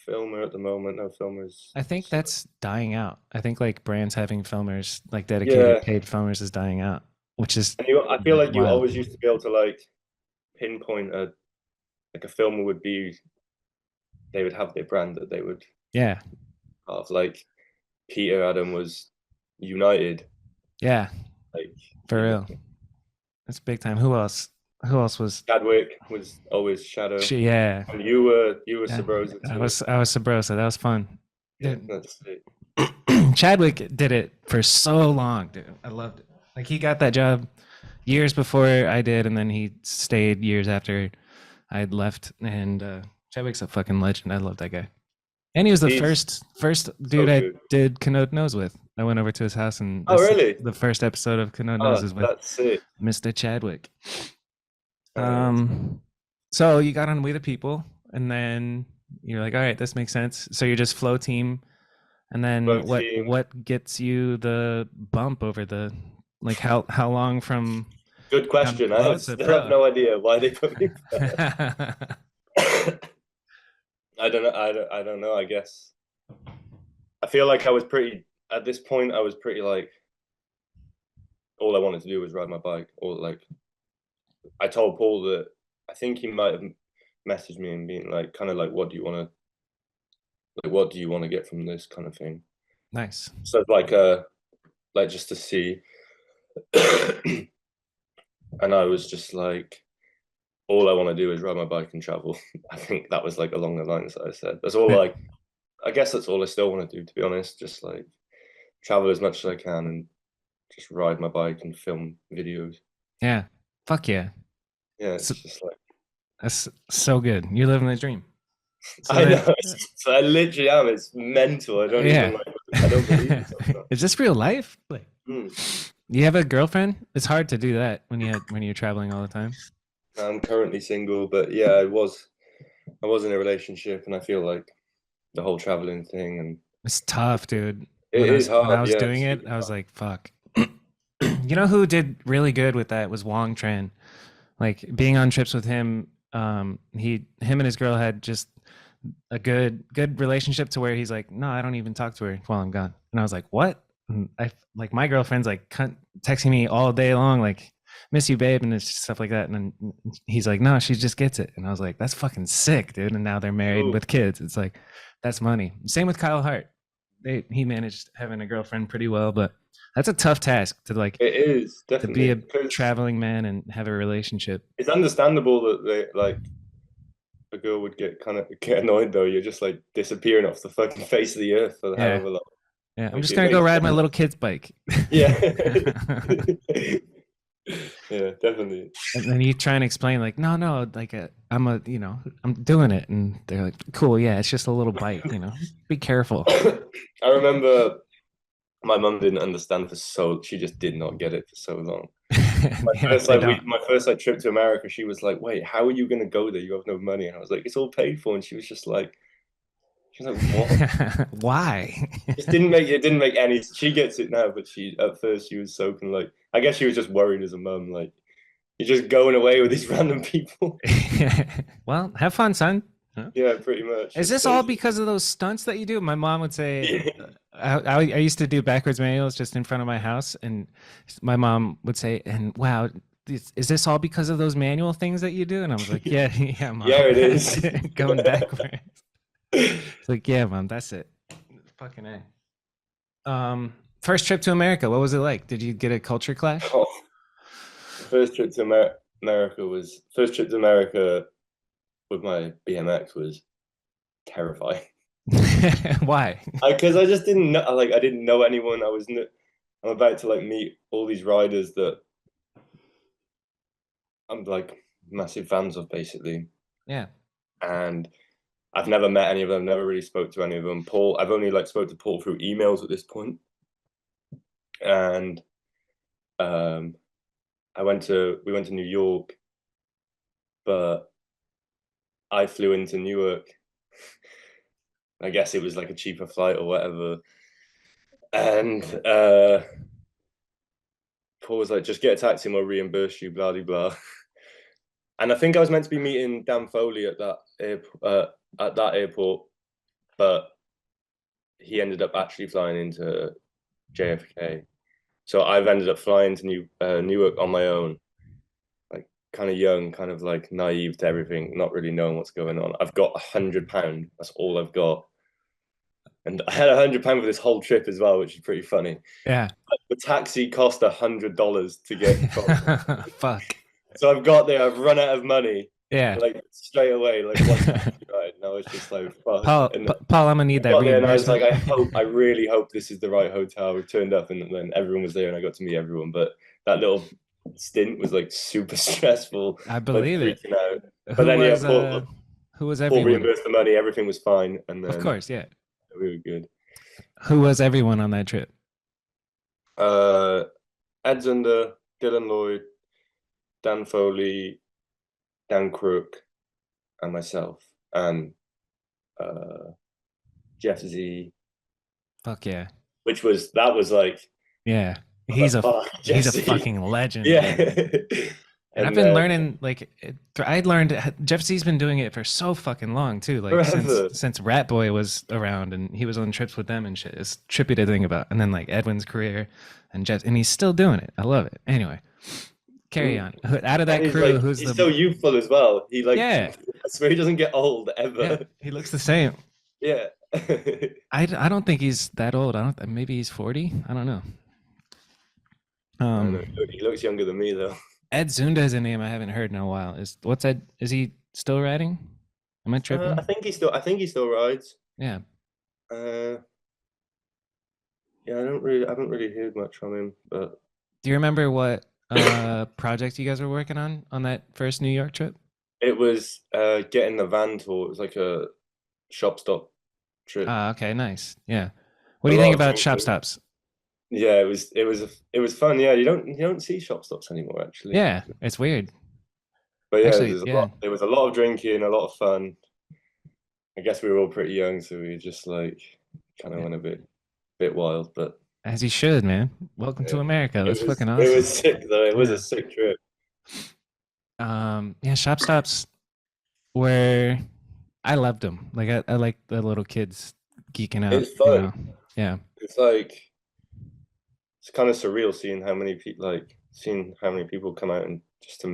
filmer at the moment. No filmers. I think that's dying out. I think like brands having filmers, like dedicated paid filmers, is dying out, which is. And I feel like you always used to be able to like pinpoint a filmer would be. They would have their brand that they would. Yeah. Have like Peter Adam was United. Yeah. Like for real. That's big time. Who else? Who else was? Chadwick was always Shadow. Yeah. And you were Sabrosa too. I was Sabrosa. That was fun. Yeah, that's it. Chadwick did it for so long, dude. I loved it. Like he got that job years before I did, and then he stayed years after I'd left. And Chadwick's a fucking legend. I love that guy. And he was the first dude I did KANODE Knows with. I went over to his house and really? The first episode of KANODE Knows is with Mr. Chadwick. So you got on We the People, and then you're like, all right, this makes sense. So you're just flow team, and then what gets you the bump over the like how long from? Good question. I have no idea why they put me. I don't know. I guess I feel like I was pretty at this point. I was pretty like all I wanted to do was ride my bike, or like. I told Paul that I think he might have messaged me and been like, kind of like, what do you want to get from this kind of thing? Nice. So like just to see. And I was just like, all I want to do is ride my bike and travel. I think that was like along the lines that I said. That's all like, I guess that's all I still want to do, to be honest. Just like travel as much as I can and just ride my bike and film videos. Yeah. Fuck yeah. Yeah, So, it's just like, that's so good. You're living the dream. So I then, know. So I literally am. It's mental. I don't yeah. even like. I don't believe it sometimes. Is this real life? Like, Hmm. you have a girlfriend? It's hard to do that when you're traveling all the time. I'm currently single, but yeah, I was in a relationship, and I feel like the whole traveling thing, and It's tough, dude. it is When I hard. was Yeah, doing it's it, super I was hard. like, fuck. You know who did really good with that was Wong Tran. Like being on trips with him, him and his girl had just a good relationship to where he's like, no, I don't even talk to her while I'm gone. And I was like, what? And I like my girlfriend's like texting me all day long, like, miss you, babe, and it's stuff like that. And then he's like, no, she just gets it. And I was like, that's fucking sick, dude. And now they're married Cool. with kids. It's like, that's money. Same with Kyle Hart. He managed having a girlfriend pretty well, but that's a tough task to like It is to be definitely a because traveling man and have a relationship. it's understandable that they like a girl would get annoyed though. You're just like disappearing off the fucking face of the earth for Yeah. however long. Yeah. I'm Like just it gonna go makes ride my sense. little kid's bike. Yeah. Yeah, definitely. And then you try and explain like, no, like I'm doing it, and they're like, cool, yeah, it's just a little bike, be careful. I remember my mum didn't understand she just did not get it for so long. Yeah, they don't. My first like trip to America, she was like, "Wait, how are you gonna go there? You have no money." And I was like, "It's all paid for." And she was like, "What?" Why? It didn't make any. She gets it now, but she at first she was so kind of like, I guess she was just worried as a mum, like you're just going away with these random people. Well, have fun, son. Huh? Yeah, pretty much. Is this all because of those stunts that you do? My mom would say, I used to do backwards manuals just in front of my house, and my mom would say, and wow, is this all because of those manual things that you do? And I was like, yeah, yeah, mom. Yeah, it is. Going backwards. It's like, yeah, mom, that's it. Fucking A. First trip to America, what was it like? Did you get a culture clash? Oh, first trip to first trip to America with my BMX was terrifying. Why? Because I just didn't know, like I didn't know anyone. I'm about to like meet all these riders that I'm like massive fans of, basically. Yeah. And I've never met any of them. Never really spoke to any of them. Paul, I've only like spoke to Paul through emails at this point. And we went to New York, but I flew into Newark. I guess it was like a cheaper flight or whatever. And Paul was like, just get a taxi and we'll reimburse you, blah, blah, blah. And I think I was meant to be meeting Dan Foley at that airport, but he ended up actually flying into JFK. So I've ended up flying to Newark on my own, like kind of young, kind of like naive to everything, not really knowing what's going on. I've got £100. That's all I've got. And I had £100 for this whole trip as well, which is pretty funny. Yeah. The taxi cost $100 to get from. Fuck. So I've got there, I've run out of money. Yeah. Like straight away, like one taxi ride. And I was just like, fuck. Paul, And Paul, I'm gonna need that got there and I was reimbursement. like, I really hope this is the right hotel. We turned up and then everyone was there and I got to meet everyone. But that little stint was like super stressful. I believe like, freaking it. out. But then Who was Paul everyone? reimbursed the money, everything was fine. And then Of course, yeah. we were good. Who was everyone on that trip? Ed Zunder, Dylan Lloyd, Dan Foley, Dan Crook, and myself, and Jeff Z. Fuck yeah. That was like, yeah. He's a fucking legend. Yeah. And I've been learning, like, I learned Jeff Z's been doing it for so fucking long too, like since Rat Boy was around and he was on trips with them and shit. It's trippy to think about. And then like Edwin's career and Jeff, and he's still doing it. I love it. Anyway, carry on. Out of that crew, like, he's so youthful as well. He like, yeah. I swear he doesn't get old ever. Yeah, he looks the same. Yeah. I don't think he's that old. Maybe he's 40. I don't know. He looks younger than me though. Ed Zunda is a name I haven't heard in a while. What's Ed? Is he still riding? Am I tripping? I think he still rides. Yeah. Uh, yeah, I haven't really heard much from him, but Do you remember what project you guys were working on that first New York trip? it was getting the van tour. It was like a shop stop trip. Ah, okay, nice. Yeah. What A do you think lot of about shop drinking. stops? Yeah, it was fun. Yeah, you don't see shop stops anymore actually. Yeah, it's weird. But yeah, Actually, yeah. there was a lot of drinking, a lot of fun. I guess we were all pretty young, so we just like kind of Yeah. went a bit wild. But As you should, man. Welcome to yeah, America. That's fucking it was awesome. sick though. It was a Yeah. sick trip. Yeah, shop stops were I loved them. Like I like the little kids geeking out, It's you fun. know. Yeah. It's like it's kind of surreal seeing how many people seeing how many people come out and just to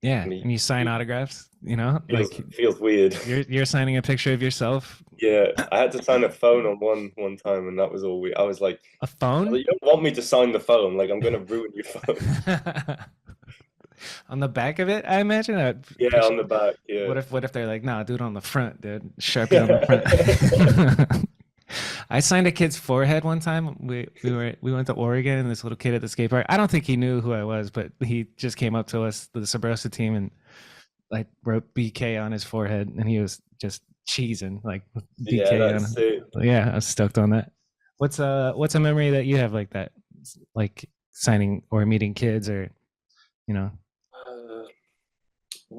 Yeah. meet And you sign people. autographs, you know? Like Feels weird. you're signing a picture of yourself. Yeah, I had to sign a phone on one time, and that was all weird. I was like, A phone? you don't want me to sign the phone. Like I'm gonna ruin your phone. On the back of it, I imagine. Yeah, on the back. Yeah. What if they're like, nah, do it on the front, dude. Sharpie on the front. I signed a kid's forehead one time. We went to Oregon, and this little kid at the skate park. I don't think he knew who I was, but he just came up to us, the Sabrosa team, and like wrote BK on his forehead, and he was just cheesing like Yeah, BK on that's him. it. Yeah, I was stoked on that. What's a memory that you have like that, like signing or meeting kids or you know? Uh,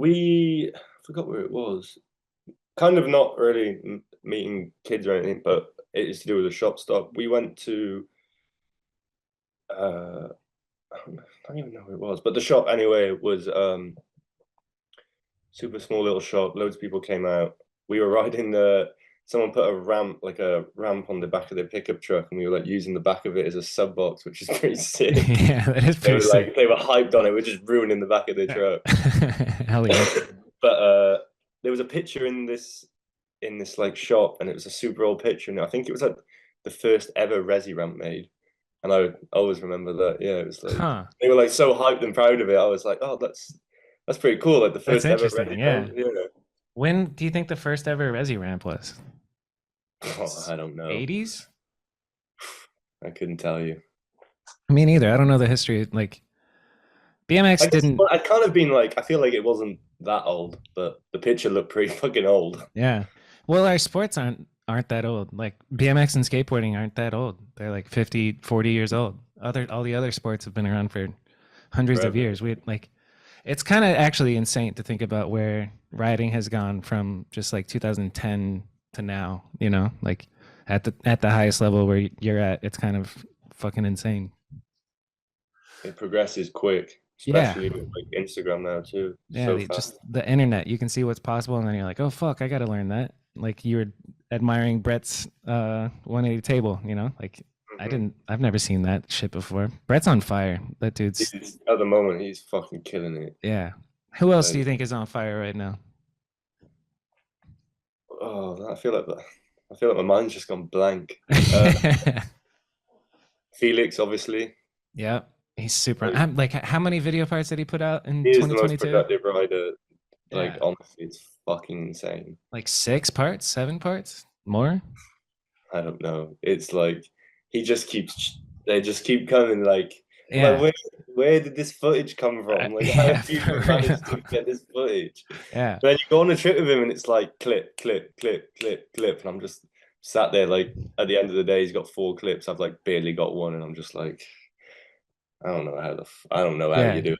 I forgot where it was. Kind of not really meeting kids or anything, but it is to do with a shop stop. We went to uh, I don't even know who it was, but the shop anyway was super small little shop. Loads of people came out. We were riding the. Someone put like a ramp on the back of their pickup truck, and we were like using the back of it as a sub box, which is pretty sick. Yeah, that is pretty sick. They were hyped on it. We're just ruining the back of their truck. Hell yeah. But there was a picture in this like shop, and it was a super old picture, and I think it was like the first ever resi ramp made. And I always remember that. Yeah, it was like Huh. they were like so hyped and proud of it. I was like, oh, that's pretty cool. Like the That's first ever interesting. resi Yeah. ramp. Yeah. When do you think the first ever resi ramp was? Oh, I don't know. 80s? I couldn't tell you. Me neither. I don't know the history. Like BMX I guess didn't. I'd kind of been like, I feel like it wasn't that old, but the picture looked pretty fucking old. Yeah. Well, our sports aren't that old. Like BMX and skateboarding aren't that old. They're like 50, 40 years old. All the other sports have been around for hundreds of Forever. years. We like it's kind of actually insane to think about where riding has gone from just like 2010 to now, you know? Like at the highest level where you're at, it's kind of fucking insane. It progresses quick, Yeah. especially with like Instagram now too. Yeah, So fast. just the internet, you can see what's possible, and then you're like, oh fuck, I gotta learn that. Like you were admiring Brett's 180 table, you know? Like Mhm. I've never seen that shit before. Brett's on fire. That dude's At the moment, he's fucking killing it. yeah. Who else do you Like, think is on fire right now? oh, I feel like my mind's just gone blank. Felix, obviously, Yeah, he's super. like I'm like, how many video parts did he put out in he is the most 2022? productive rider. Like Yeah, honestly, it's fucking insane. like 6 parts, 7 parts, more. I don't know. It's like he just keeps. They just keep coming. Like I'm like, Yeah, where did this footage come from? Like, how yeah, have you for managed to real. get this footage? Yeah, Then you go on a trip with him, and it's like clip, clip, clip, clip, clip, and I'm just sat there. Like at the end of the day, he's got 4 clips. I've like barely got one, and I'm just like, I don't know how you yeah. do it.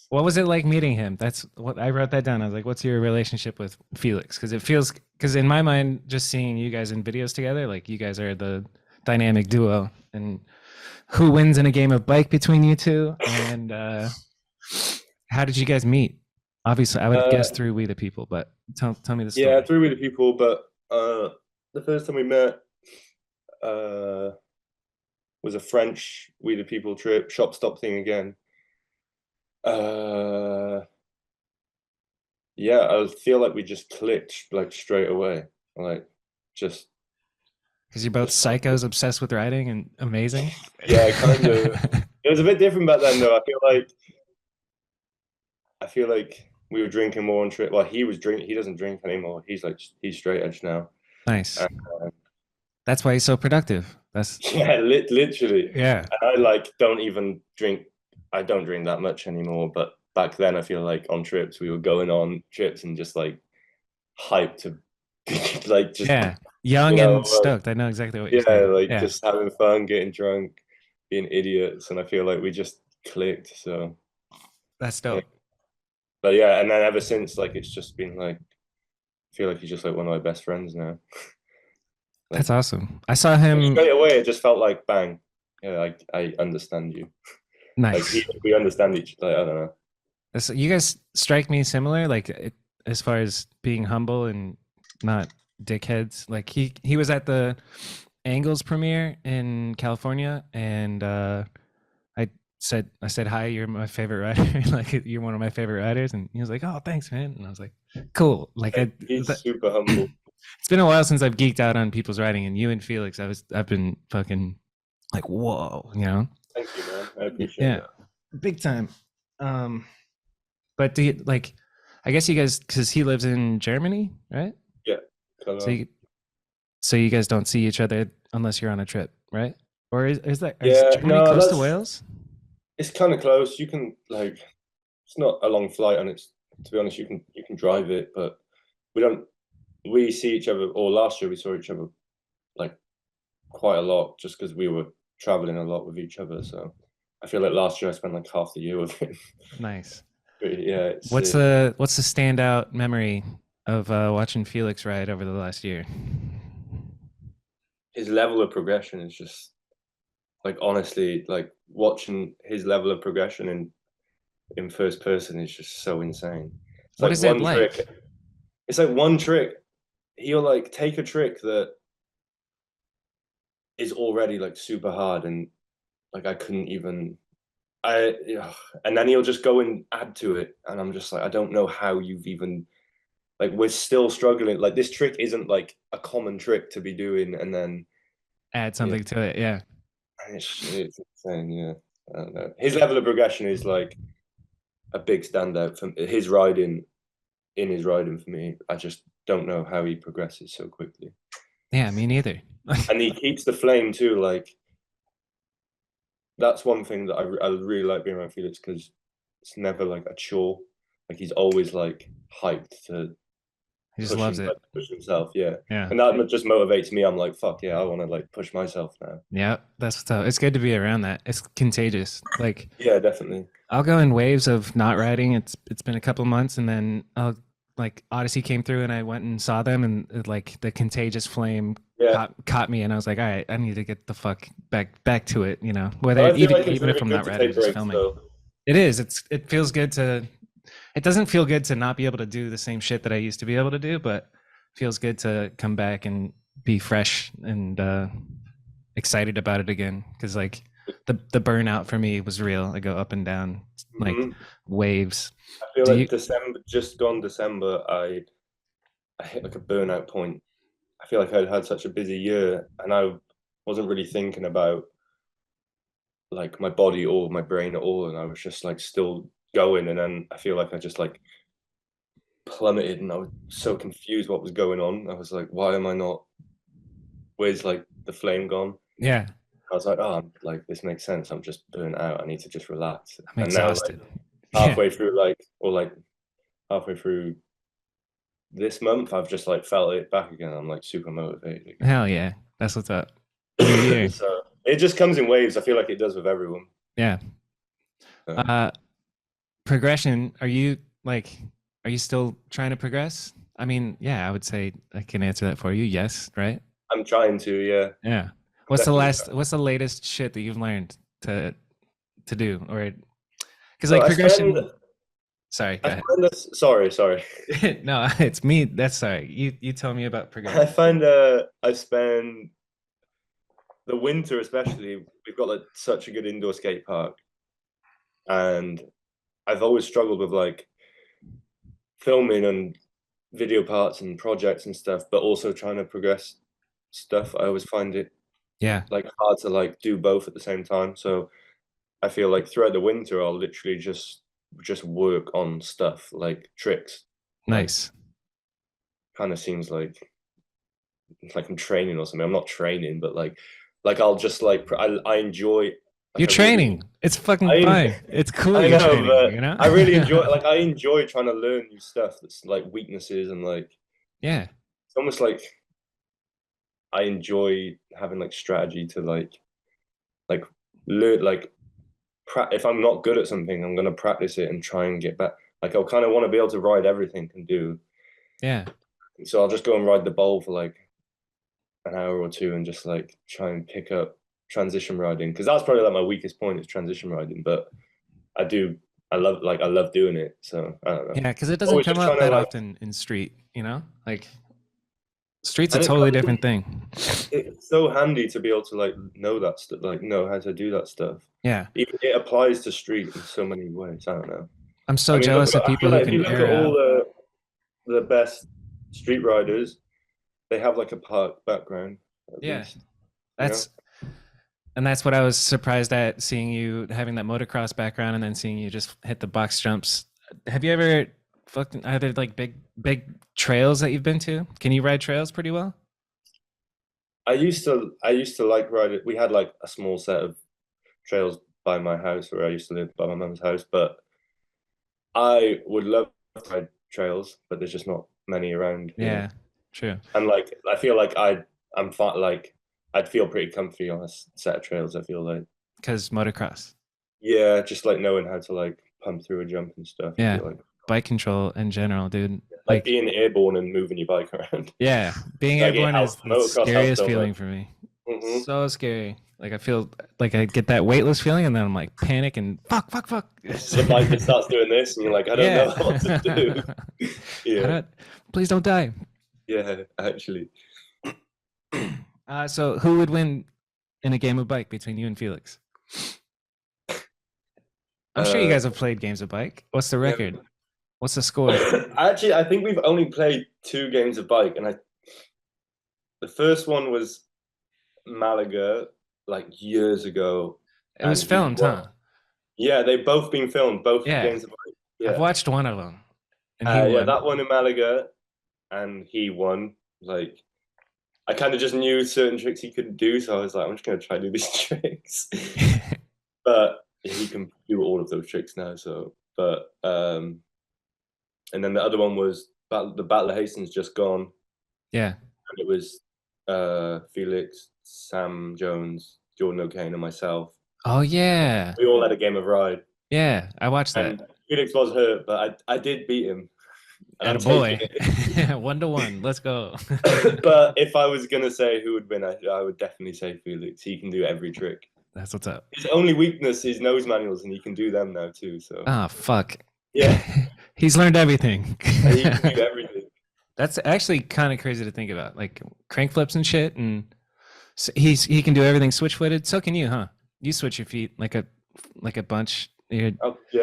What was it like meeting him? That's what I wrote that down. I was like, what's your relationship with Felix? Because it feels, because in my mind, just seeing you guys in videos together, like you guys are the dynamic duo. And who wins in a game of bike between you two? And how did you guys meet? Obviously, I would have guessed through We the People, but tell me the Yeah, story. through with the people, but the first time we met uh, was a French We the People trip, shop stop thing again. Uh, yeah, I feel like we just clicked like straight away, like just Because you're both just psychos obsessed with riding and amazing. yeah, kind of. It was a bit different back then, though. I feel like I feel like we were drinking more on trip. Well, he doesn't drink anymore. He's straight edge now. Nice. And, That's why he's so productive. That's yeah, literally. yeah. And I like don't even drink. I don't drink that much anymore. But back then, I feel like on trips we were going on trips and just like hyped to like just Yeah. Young and stoked. I know exactly what you're yeah, saying. like Yeah. just having fun, getting drunk, being idiots, and I feel like we just clicked. So That's yeah. dope. But yeah, and then ever since, like it's just been like I feel like he's just like one of my best friends now. That's Like awesome. I saw him straight away, it just felt like bang. Yeah, I understand you. Like nice. we understand each. Like I don't know. You guys strike me similar, like as far as being humble and not dickheads. Like he was at the Angles premiere in California, and I said hi, you're my favorite writer, like you're one of my favorite writers, and he was like, oh thanks man, and I was like cool. Like He's super humble. it's been a while since I've geeked out on people's writing, and you and Felix, I've been fucking like whoa, you know. Thank you, man. I appreciate Yeah, that. big time. But do you like? I guess you guys, because he lives in Germany, right? Yeah. So you guys don't see each other unless you're on a trip, right? Or is Yeah, Germany no, close to Wales? it's kind of close. You can like it's not a long flight, and it's to be honest, you can drive it, but we don't. We see each other. Or last year we saw each other like quite a lot, just because we were traveling a lot with each other. So I feel like last year I spent like half the year with him. Nice. But yeah, What's the standout memory of watching Felix ride over the last year? his level of progression is just like honestly like watching his level of progression in first person is just so insane. It's What like is it one like? trick. It's like one trick. He'll like take a trick that is already like super hard and like I couldn't even and then he'll just go and add to it and I'm just like I don't know how you've even like we're still struggling like this trick isn't like a common trick to be doing and then Add yeah something to it, yeah. it's insane. Yeah, I don't know. His level of progression is like a big standout from his riding for me. I just don't know how he progresses so quickly. Yeah, me neither. And he keeps the flame too. Like that's one thing that I really like being around Felix because it's never like a chore. Like he's always like hyped to He just loves it. push himself. Yeah, Yeah. and that just motivates me. I'm like, fuck yeah, I want to like push myself now. Yeah, that's what's up. It's good to be around that. It's contagious. Like Yeah, definitely. I'll go in waves of not riding. It's been a couple months, and then I'll like Odyssey came through, and I went and saw them, and like the contagious flame Yeah, caught me, and I was like, all right, I need to get the fuck back to it. You know, but whether I feel even like it's even if really I'm good not to riding, take just breaks filming. though. It is. It feels good to. It doesn't feel good to not be able to do the same shit that I used to be able to do, but it feels good to come back and be fresh and excited about it again. Because like the burnout for me was real. I go up and down like Mm-hmm. waves. I feel Do like you? December, just gone December, I hit like a burnout point. I feel like I'd had such a busy year and I wasn't really thinking about like my body or my brain at all. And I was just like still going. And then I feel like I just like plummeted and I was so confused what was going on. I was like, why am I not, where's like the flame gone? Yeah, I was like, oh, like this makes sense. I'm just burnt out. I need to just relax. I'm And now like exhausted. Yeah, halfway through like, or like halfway through this month, I've just like felt it back again. I'm like super motivated again. hell yeah, that's what's up. New year. So it just comes in waves. I feel like it does with everyone. Yeah. Uh, progression. Are you like? Are you still trying to progress? I mean, yeah, I would say I can answer that for you. Yes, right? I'm trying to, yeah. Yeah. I'm definitely trying. What's the latest shit that you've learned to do? Or because So like I spend progression, sorry, I go ahead. find this sorry. No, it's me. That's sorry. You tell me about I progression. find I spend the winter especially, we've got like such a good indoor skate park and I've always struggled with like filming and video parts and projects and stuff, but also trying to progress stuff. I always find it Yeah. like hard to like do both at the same time. So I feel like throughout the winter I'll literally just just work on stuff like tricks. Nice. Kind of seems like I'm training or something. I'm not training, but like I'll just like I enjoy. You're Like training. It's fucking fine. It's cool. I You're know, training. but You know. I really enjoy. Like I enjoy trying to learn new stuff. That's like weaknesses and like Yeah. it's almost like I enjoy having like strategy to like learn like if I'm not good at something, I'm gonna practice it and try and get back. Like I'll kind of want to be able to ride everything and do. Yeah. So I'll just go and ride the bowl for like an hour or two and just like try and pick up transition riding because that's probably like my weakest point is transition riding. But I love doing it. So I don't know. Yeah, because it doesn't Always come just up trying to that like, often in street. You know, like street's a and totally different thing. it's so handy to be able to like know that stuff, like know how to do that stuff. Yeah. Even it applies to street in so many ways. I don't know. I'm so I mean, look, jealous of I people feel who like if you can look air at all out. the best street riders, they have like a park background at Yeah. least. You know? That's and that's what I was surprised at seeing you having that motocross background and then seeing you just hit the box jumps. Have you ever fucking either like big trails that you've been to? Can you ride trails pretty well? I used to like ride it. We had like a small set of trails by my house where I used to live by my mum's house, but I would love to ride trails, but there's just not many around here. Yeah, true. And like I feel like I'm fine like I'd feel pretty comfy on a set of trails, I feel like. Because motocross. Yeah, just like knowing how to like pump through a jump and stuff. I Yeah, feel bike control in general, dude. like being airborne and moving your bike around. Yeah, being Like it airborne is helps. the Motocross helps scariest so feeling much. for me. Mm-hmm. So scary. Like I feel like I get that weightless feeling, and then I'm like panic and fuck. So the bike just starts doing this, and you're like, I don't Yeah. know what to do. How Yeah, do please don't die. yeah, actually. So who would win in a game of bike between you and Felix? I'm sure you guys have played games of bike. What's the record? Yeah. What's the score? Actually, I think we've only played 2 games of bike, and the first one was Malaga like years ago, It was and he filmed, won. huh? Yeah, they've both been filmed, both Yeah, games of bike. I've Yeah, watched one of them, and he yeah, won. that one in Malaga, and he won. Like, I kind of just knew certain tricks he could do, so I was like, I'm just gonna try to do these tricks. But he can do all of those tricks now. So, but and then the other one was the Battle of Hastings just gone. Yeah. And it was Felix, Sam Jones, Jordan O'Kane, and myself. Oh yeah. We all had a game of ride. Yeah, I watched that. And Felix was hurt, but I did beat him. And And I'm a boy. taking it. 1-1. Let's go. But if I was gonna say who would win, I would definitely say Felix. He can do every trick. That's what's up. His only weakness is nose manuals, and he can do them now too. So Ah, fuck. yeah, He's learned everything. he can do everything. That's actually kind of crazy to think about, like crank flips and shit. And he can do everything switch footed. So can you, huh? You switch your feet like a bunch. Yeah,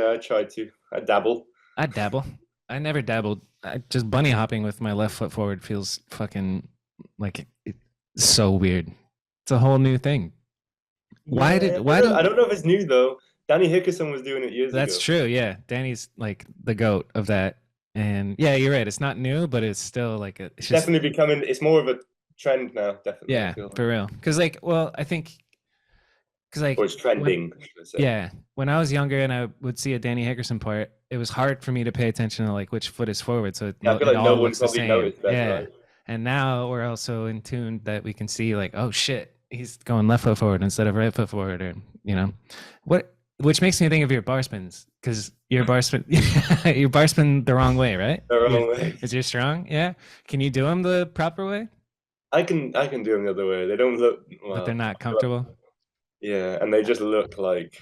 I tried to. I dabble. I dabble. I never dabbled. Just bunny hopping with my left foot forward feels fucking like it's so weird. It's a whole new thing. I don't know if it's new though. Danny Hickerson was doing it years ago. That's true. Yeah, Danny's like the goat of that. And yeah, you're right. It's not new, but it's still like it's just, definitely becoming. It's more of a trend now. Definitely. yeah, for real. Because like, well, I think because like or it's trending. yeah, when I was younger and I would see a Danny Hickerson part, it was hard for me to pay attention to like which foot is forward. So I feel like all no one looks the probably same. noticed that. Yeah. Right? And now we're also in tune that we can see like, oh shit, he's going left foot forward instead of right foot forward, or which makes me think of your bar spins, because your bar spin your bar spin the wrong way, right? The wrong way. Is your strong? Yeah. Can you do them the proper way? I can do them the other way. They don't look well, but they're not comfortable. Yeah, and they just look like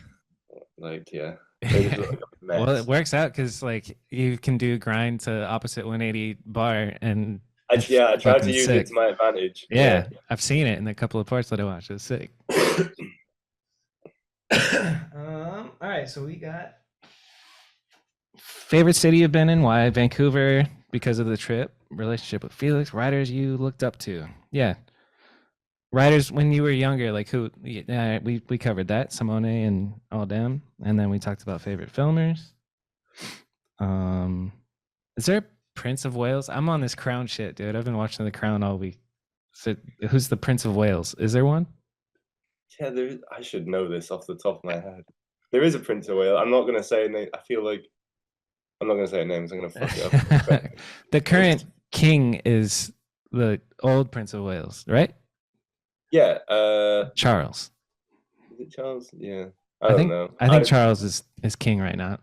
yeah. They just look like a mess. Well, it works out because like you can do grind to opposite 180 bar, and I try to use it to my advantage. Yeah, I've seen it in a couple of parts that I watched. It's sick. All right, so we got favorite city you've been in. Why? Vancouver because of the trip. Relationship with Felix. Riders you looked up to. Yeah, riders when you were younger. Like who? We covered that. Simone and all them, and then we talked about favorite filmers. Is there a Prince of Wales? I'm on this Crown shit, dude. I've been watching The Crown all week. So, who's the Prince of Wales? Is there one? Yeah, I should know this off the top of my head. There is a Prince of Wales. I'm not gonna say a name. I feel like I'm not gonna say names. I'm gonna fuck it up. The current king is the old Prince of Wales, right? Yeah. Charles. Is it Charles? Yeah. I don't know. I think Charles is king right now.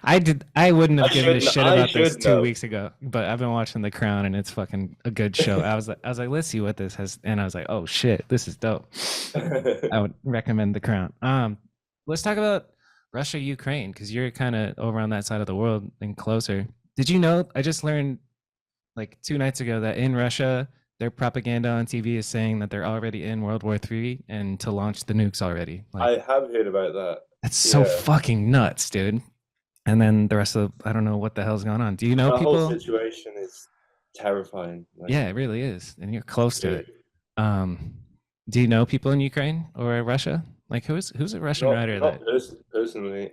I wouldn't have given a shit about this 2 weeks ago, but I've been watching The Crown and it's fucking a good show. I was like, let's see what this has, and I was like, oh shit, this is dope. I would recommend The Crown. Let's talk about Russia, Ukraine, because you're kind of over on that side of the world and closer. Did you know? I just learned like 2 nights ago that in Russia, their propaganda on TV is saying that they're already in World War III and to launch the nukes already. Like, I have heard about that. That's so fucking nuts, dude. And then the rest of I don't know what the hell's going on. Do you know the people? The whole situation is terrifying. Like, yeah, it really is, and you're close to it. Do you know people in Ukraine or Russia? Like who's a Russian writer that? Personally,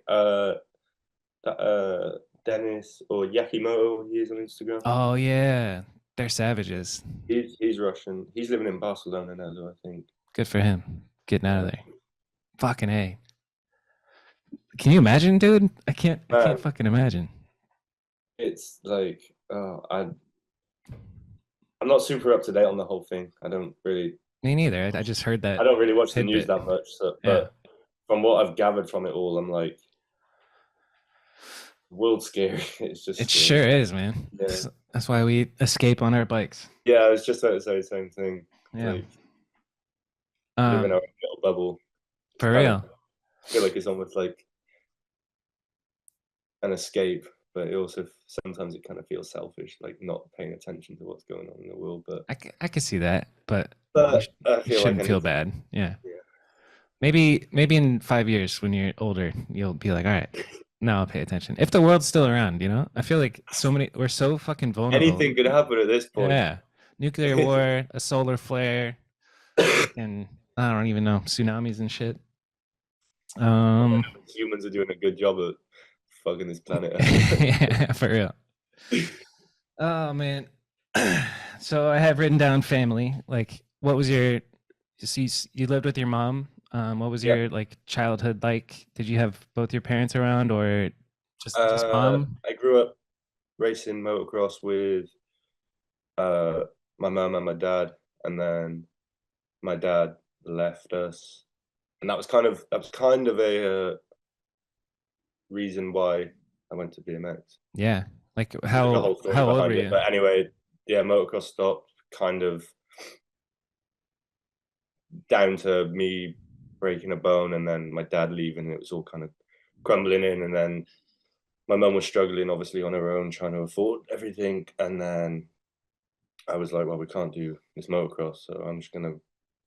Dennis or Yakimoto, he's on Instagram. Oh yeah, they're savages. He's Russian. He's living in Barcelona now, though, I think. Good for him, getting out of there. Fucking A. Can you imagine, dude? I can't fucking imagine. It's like, I'm not super up to date on the whole thing. I don't really. Me neither. I just heard that. I don't really watch the news that much, so, but from what I've gathered from it all, I'm like, world scary. It's just. It sure is, man. Yeah. That's why we escape on our bikes. Yeah, I was just about to say the same thing. Yeah. Like, live in our little bubble. For real. I feel like it's almost like an escape, but it also sometimes it kind of feels selfish, like not paying attention to what's going on in the world. But I could see that, but you shouldn't feel bad. Yeah. Maybe in 5 years when you're older, you'll be like, all right, now I'll pay attention. If the world's still around, you know, I feel like we're so fucking vulnerable. Anything could happen at this point. Yeah. Nuclear war, a solar flare, and I don't even know, tsunamis and shit. Humans are doing a good job at fucking this planet. Yeah, for real. Oh man. So I have written down family. Like, what was your? You lived with your mom. What was your like childhood like? Did you have both your parents around or just mom? I grew up racing motocross with my mom and my dad, and then my dad left us, and that was kind of a reason why I went to BMX. Yeah, like how old were you? But anyway, yeah, motocross stopped kind of down to me breaking a bone and then my dad leaving. It was all kind of crumbling in, and then my mum was struggling obviously on her own trying to afford everything, and then I was like, well, we can't do this motocross, so I'm just gonna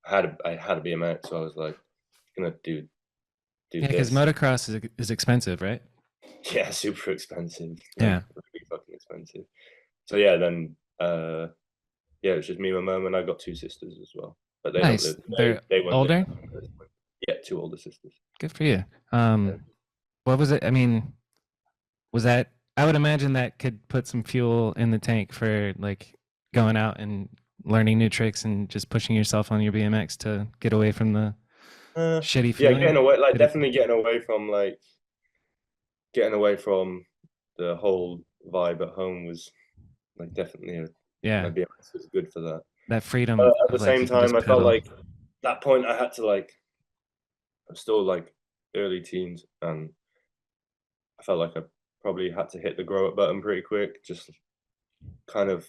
I had a BMX, so I was like gonna do yeah, because motocross is expensive, right? Yeah, super expensive. Yeah, really fucking expensive. So yeah, then yeah, it was just me and my mum, and I got 2 sisters as well. But they nice. don't live, they older? Yeah, 2 older sisters. Good for you. What was it? I mean, was that? I would imagine that could put some fuel in the tank for like going out and learning new tricks and just pushing yourself on your BMX to get away from the shitty feeling. Yeah, getting away, like definitely getting away from the whole vibe at home was like definitely my BMX was good for that. That freedom. At the same time, I felt like that point I had to like, I'm still like early teens, and I felt like I probably had to hit the grow up button pretty quick. Just kind of,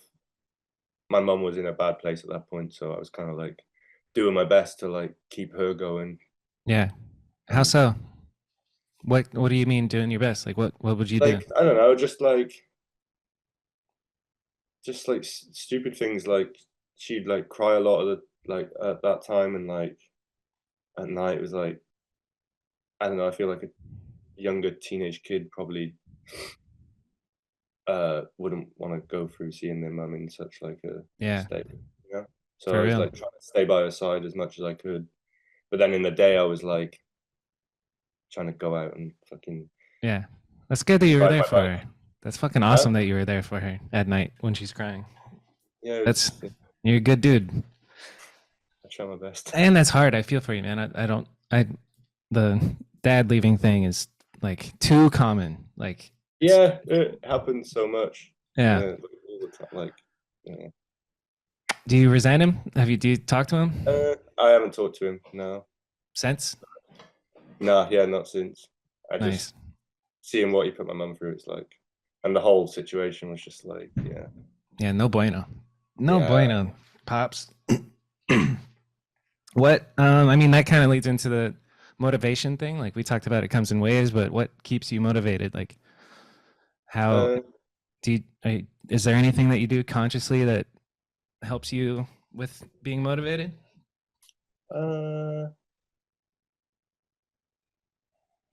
my mum was in a bad place at that point, so I was kind of like doing my best to like keep her going. Yeah. How so? What do you mean doing your best? Like what would you do? I don't know, just like stupid things, like she'd like cry a lot of the like at that time, and like at night it was like, I don't know, I feel like a younger teenage kid probably wouldn't want to go through seeing their mum in such like a state, you know? So I was like trying to stay by her side as much as I could, but then in the day I was like trying to go out and fucking That's good that you were ride there my for bike. her. That's fucking Huh? awesome that you were there for her at night when she's crying. Yeah, it That's was, you're a good dude. I try my best. And that's hard. I feel for you, man. I don't I the dad leaving thing is like too common. Like Yeah, it happens so much. yeah. Yeah, all the time. Like, yeah. Do you resent him? Do you talk to him I haven't talked to him. No, since? no, yeah, not since. I just Nice. seeing what he put my mum through. It's like, and the whole situation was just like, yeah, Yeah, no bueno. No yeah. bueno, pops. What I mean that kind of leads into the motivation thing. Like we talked about it comes in waves, but what keeps you motivated? Like how Uh, is there anything that you do consciously that helps you with being motivated? uh,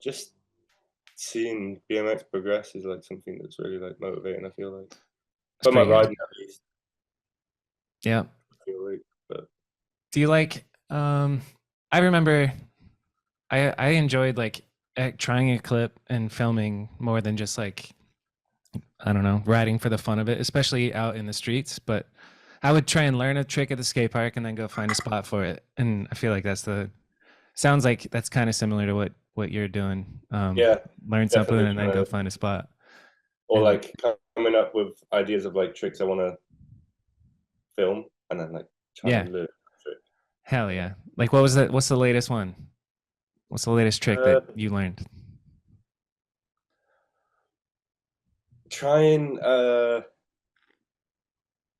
just seeing BMX progress is like something that's really like motivating. I feel like, That's but my pretty good. riding at least. Yeah. I feel like, but Do you like I remember I enjoyed like trying a clip and filming more than just like I don't know, riding for the fun of it, especially out in the streets, but I would try and learn a trick at the skate park and then go find a spot for it. And I feel like that's the sounds like that's kind of similar to what you're doing. yeah, Learn something definitely and then trying go to, find a spot. or And like coming up with ideas of like tricks I want to film, and then like trying to yeah, learn. hell yeah. Like what was that? What's the latest one? What's the latest trick that Uh, you learned? trying.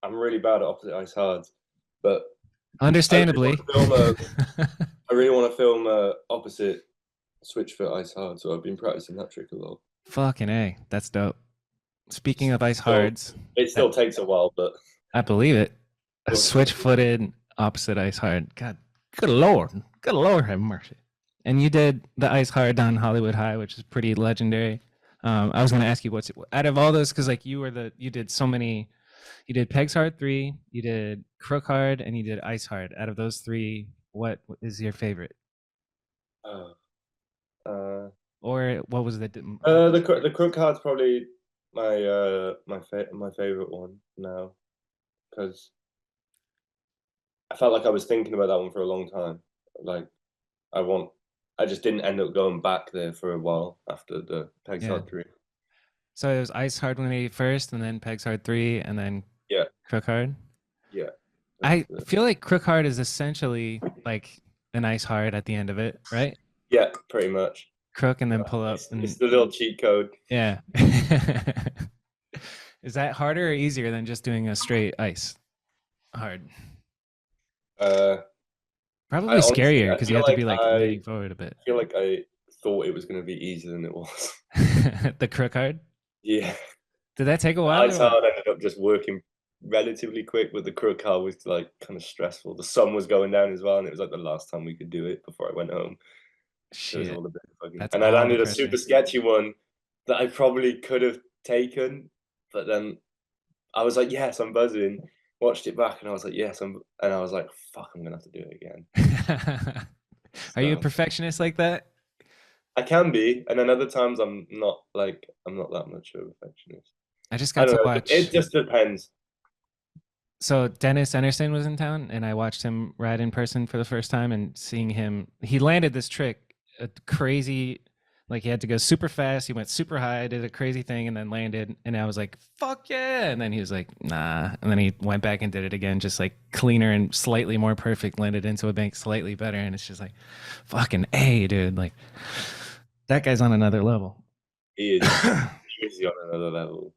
I'm really bad at opposite ice hards, but I really want Understandably. to film a. I really want to film a opposite switch foot ice hard, so I've been practicing that trick a lot. Fucking A. That's dope. Speaking of ice So hards, it still takes a while, but I believe it. A we'll try. switch footed opposite ice hard. God, good lord. Good lord have mercy. And you did the ice hard on Hollywood High, which is pretty legendary. I was gonna ask you what's out of all those because like you did so many. You did Pegs Hard 3, you did Crook Hard, and you did Ice Hard. Out of those three, what is your favorite? Uh, uh, Or what was the crook hard's probably my favorite one now, because I felt like I was thinking about that one for a long time. Like I want, I just didn't end up going back there for a while after the Pegs yeah. Hard 3. So it was Ice Hard 180 first, and then Pegs Hard 3, and then Yeah, Crook Hard. yeah. I feel like Crook Hard is essentially like an Ice Hard at the end of it, right? Yeah, pretty much. Crook and then pull up It's and the little cheat code. yeah. Is that harder or easier than just doing a straight ice hard? Uh, I Probably honestly, scarier I because you feel have to like be like leaning forward a bit. I thought it was going to be easier than it was. The Crook Hard. Yeah, Did that take a the while ice or what? hard ended up just working relatively quick, but the crook hard was like kind of stressful. The sun was going down as well, and it was like the last time we could do it before I went home. So it was Shit, all a bit fucking. that's And I all the landed a pressure. super sketchy one that I probably could have taken, but then I was like, yes, I'm buzzing. Watched it back, and I was like, yes, and I was like, fuck, I'm gonna have to do it again. Are you a So perfectionist like that? I can be, and then other times I'm not. Like I'm not that much of a perfectionist. I just I got don't to know. watch. It just depends. So Dennis Anderson was in town, and I watched him ride in person for the first time. And seeing him, he landed this trick, a crazy, like he had to go super fast. He went super high, did a crazy thing, and then landed. And I was like, "Fuck yeah!" And then he was like, "Nah." And then he went back and did it again, just like cleaner and slightly more perfect. Landed into a bank slightly better, and it's just like, "Fucking A, dude!" Like that guy's on another level. He is. He is on another level.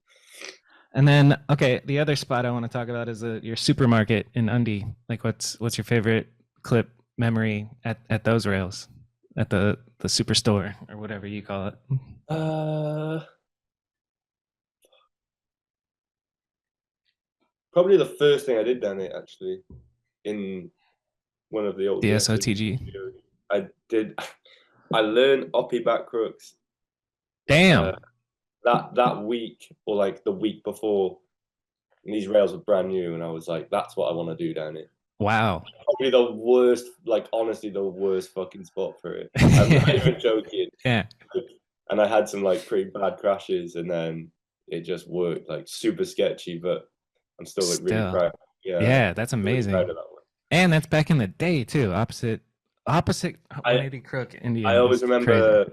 And then, okay, the other spot I want to talk about is your supermarket in Undy. Like, what's your favorite clip memory at those rails, at the superstore or whatever you call it? Uh, Probably the first thing I did down it actually in one of the old The DSOTG SOTG. studios. I did. I learned Oppie back crooks Damn. that week or like the week before. And these rails were brand new, and I was like, "That's what I want to do down it." Wow. Probably the worst, like honestly, the worst fucking spot for it. I'm not even joking. Yeah. and I had some like pretty bad crashes, and then it just worked like super sketchy, but I'm still like really Still, proud. Yeah, yeah, that's really proud amazing. of that one. And that's back in the day too. Opposite I 180 crook I Indian always is crazy. remember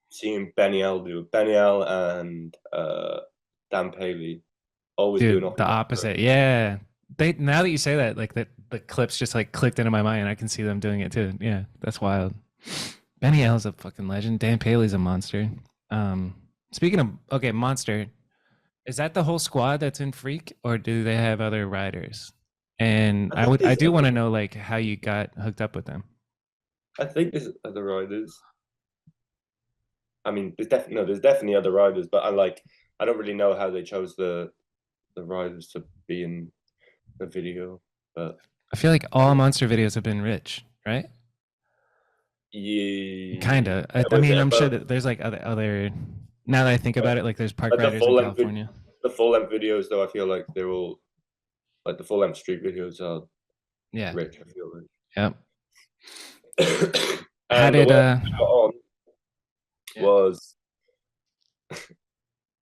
seeing Benny L do Benny L and Dan Paley always doing Dude, off the crook. opposite. Yeah. They now that you say that, like the clips just like clicked into my mind. I can see them doing it too. Yeah, that's wild. Benny L's a fucking legend. Dan Paley's a monster. Um, speaking of okay, monster. Is that the whole squad that's in Freak, or do they have other riders? And I think I there's do want other. to know like how you got hooked up with them. I think there's other riders. I mean, there's definitely no, there's definitely other riders, but I don't really know how they chose the riders to be in the video, but I feel like all monster videos have been rich, right? yeah, Kinda. I was mean, it, I'm sure but that there's like other. Now that I think about it, like there's park but riders in California. the full length videos though, I feel like they're all like the full length street videos are Yeah. rich. I feel Yep. like, How and the did way I got on Yeah. was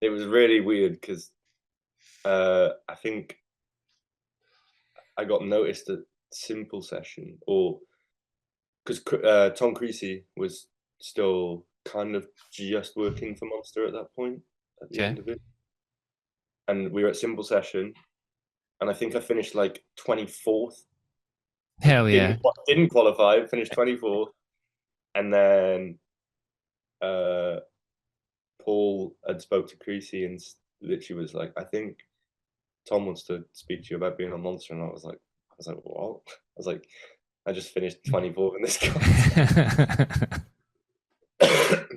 it was really weird because I think I got noticed at Simple Session or because Tom Creasy was still kind of just working for Monster at that point at the Okay. end of it, and we were at Simple Session, and I think I finished like 24th. Like Hell yeah. didn't qualify, finished 24th, and then uh, Paul had spoke to Creasy and literally was like, "I think Tom wants to speak to you about being on Monster," and I was like, "What?" I was like, "I just finished 24th in this contest."